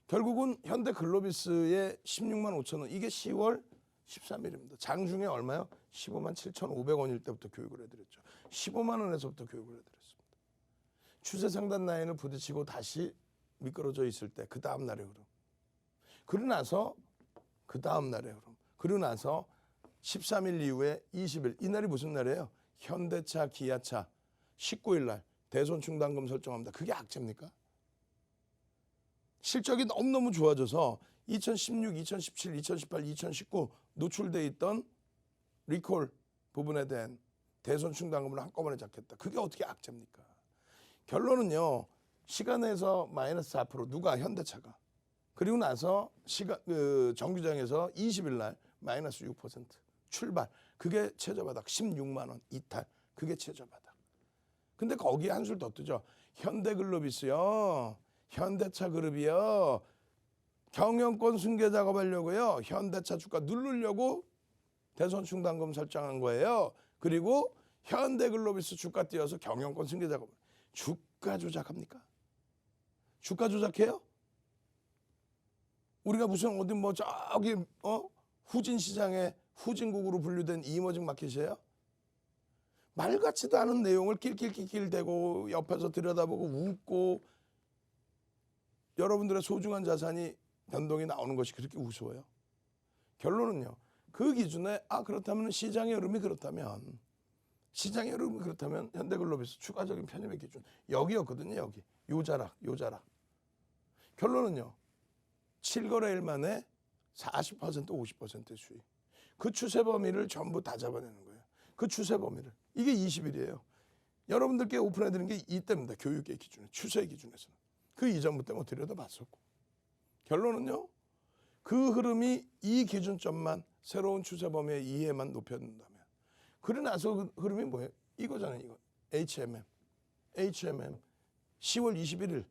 결국은 현대글로비스의 16만 5천 원, 이게 10월 13일입니다. 장중에 얼마요? 15만 7,500원일 때부터 교육을 해드렸죠. 15만 원에서부터 교육을 해드렸습니다. 추세 상단 라인을 부딪히고 다시 미끄러져 있을 때 그 다음 날의 흐름. 그러고 나서 그 다음 날의 흐름. 그러고 나서 13일 이후에 20일. 이날이 무슨 날이에요? 현대차, 기아차 19일 날 대손 충당금 설정합니다. 그게 악재입니까? 실적이 너무너무 좋아져서 2016, 2017, 2018, 2019 노출돼 있던 리콜 부분에 대한 대손 충당금을 한꺼번에 잡겠다. 그게 어떻게 악재입니까? 결론은요. 시간에서 마이너스 4%, 누가? 현대차가. 그리고 나서 정규장에서 20일 날 마이너스 6% 출발. 그게 최저바닥 16만 원 이탈. 그게 최저바닥. 근데 거기에 한술 더 뜨죠. 현대글로비스요. 현대차 그룹이요. 경영권 승계 작업하려고요. 현대차 주가 누르려고 대손 충당금 설정한 거예요. 그리고 현대글로비스 주가 띄어서 경영권 승계 작업. 주가 조작합니까? 주가 조작해요? 우리가 무슨 어디 뭐 저기 후진 시장에 후진국으로 분류된 이머징 마켓이에요? 말 같지도 않은 내용을 낄낄낄낄대고 옆에서 들여다보고 웃고 여러분들의 소중한 자산이 변동이 나오는 것이 그렇게 우스워요. 결론은요. 그 기준에 그렇다면 시장의 흐름이 그렇다면 현대글로비스 추가적인 편입의 기준 여기였거든요. 여기 요자락. 결론은요. 7거래일 만에 40% 50%의 수익. 그 추세 범위를 전부 다 잡아내는 거예요. 그 추세 범위를. 이게 20일이에요. 여러분들께 오픈해드린 게 이때입니다. 교육의 기준에, 추세 기준에서는. 그 이전부터 뭐 들여다봤었고. 결론은요. 그 흐름이 이 기준점만 새로운 추세 범위의 이해만 높여준다면. 그러고 나서 그 흐름이 뭐예요? 이거잖아요. 이거. HMM. 10월 21일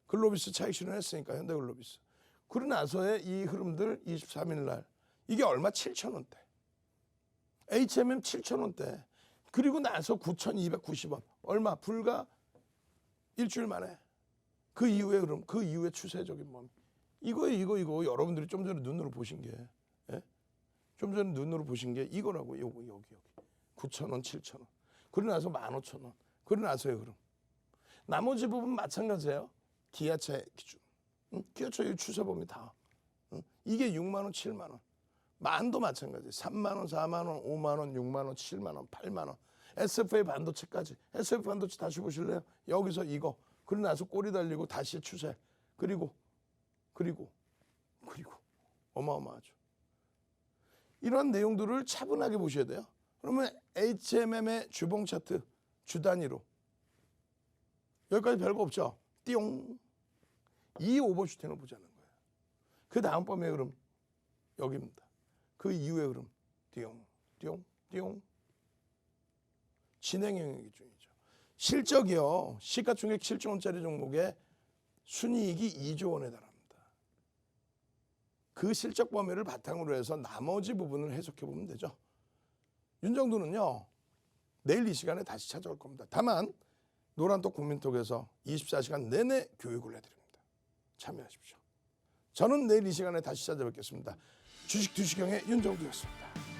글로비스 차익 실현했으니까 현대글로비스. 그러고 나서의 이 흐름들 23일 날. 이게 얼마? 7,000원대. HMM 7,000원대. 그리고 나서 9,290원. 얼마? 불과 일주일 만에. 그 이후에 흐름, 그 이후에 추세적인 몸. 이거 여러분들이 좀 전에 눈으로 보신 게, 좀 전에 눈으로 보신 게 이거라고. 여기. 9,000원, 7,000원. 그러고 나서 15,000원. 그러고 나서의 흐름. 나머지 부분 마찬가지예요. 기아차의 기준. 기아차의 추세 범위 다. 이게 6만 원, 7만 원. 만도 마찬가지. 3만 원, 4만 원, 5만 원, 6만 원, 7만 원, 8만 원. SFA 반도체까지. SFA 반도체 다시 보실래요? 여기서 이거. 그러고 나서 꼬리 달리고 다시 추세. 그리고 어마어마하죠. 이런 내용들을 차분하게 보셔야 돼요. 그러면 HMM의 주봉 차트 주 단위로 여기까지 별거 없죠. 띠용. 이 오버슈팅을 보자는 거예요. 그 다음 범위의 흐름 여기입니다. 그 이후의 흐름 띠용. 진행 영역 기준이죠. 실적이요. 시가총액 7조 원짜리 종목에 순이익이 2조 원에 달합니다. 그 실적 범위를 바탕으로 해서 나머지 부분을 해석해 보면 되죠. 윤정도는요. 내일 이 시간에 다시 찾아올 겁니다. 다만 노란톡 국민톡에서 24시간 내내 교육을 해드립니다. 참여하십시오. 저는 내일 이 시간에 다시 찾아뵙겠습니다. 주식 투시경의 윤정도였습니다.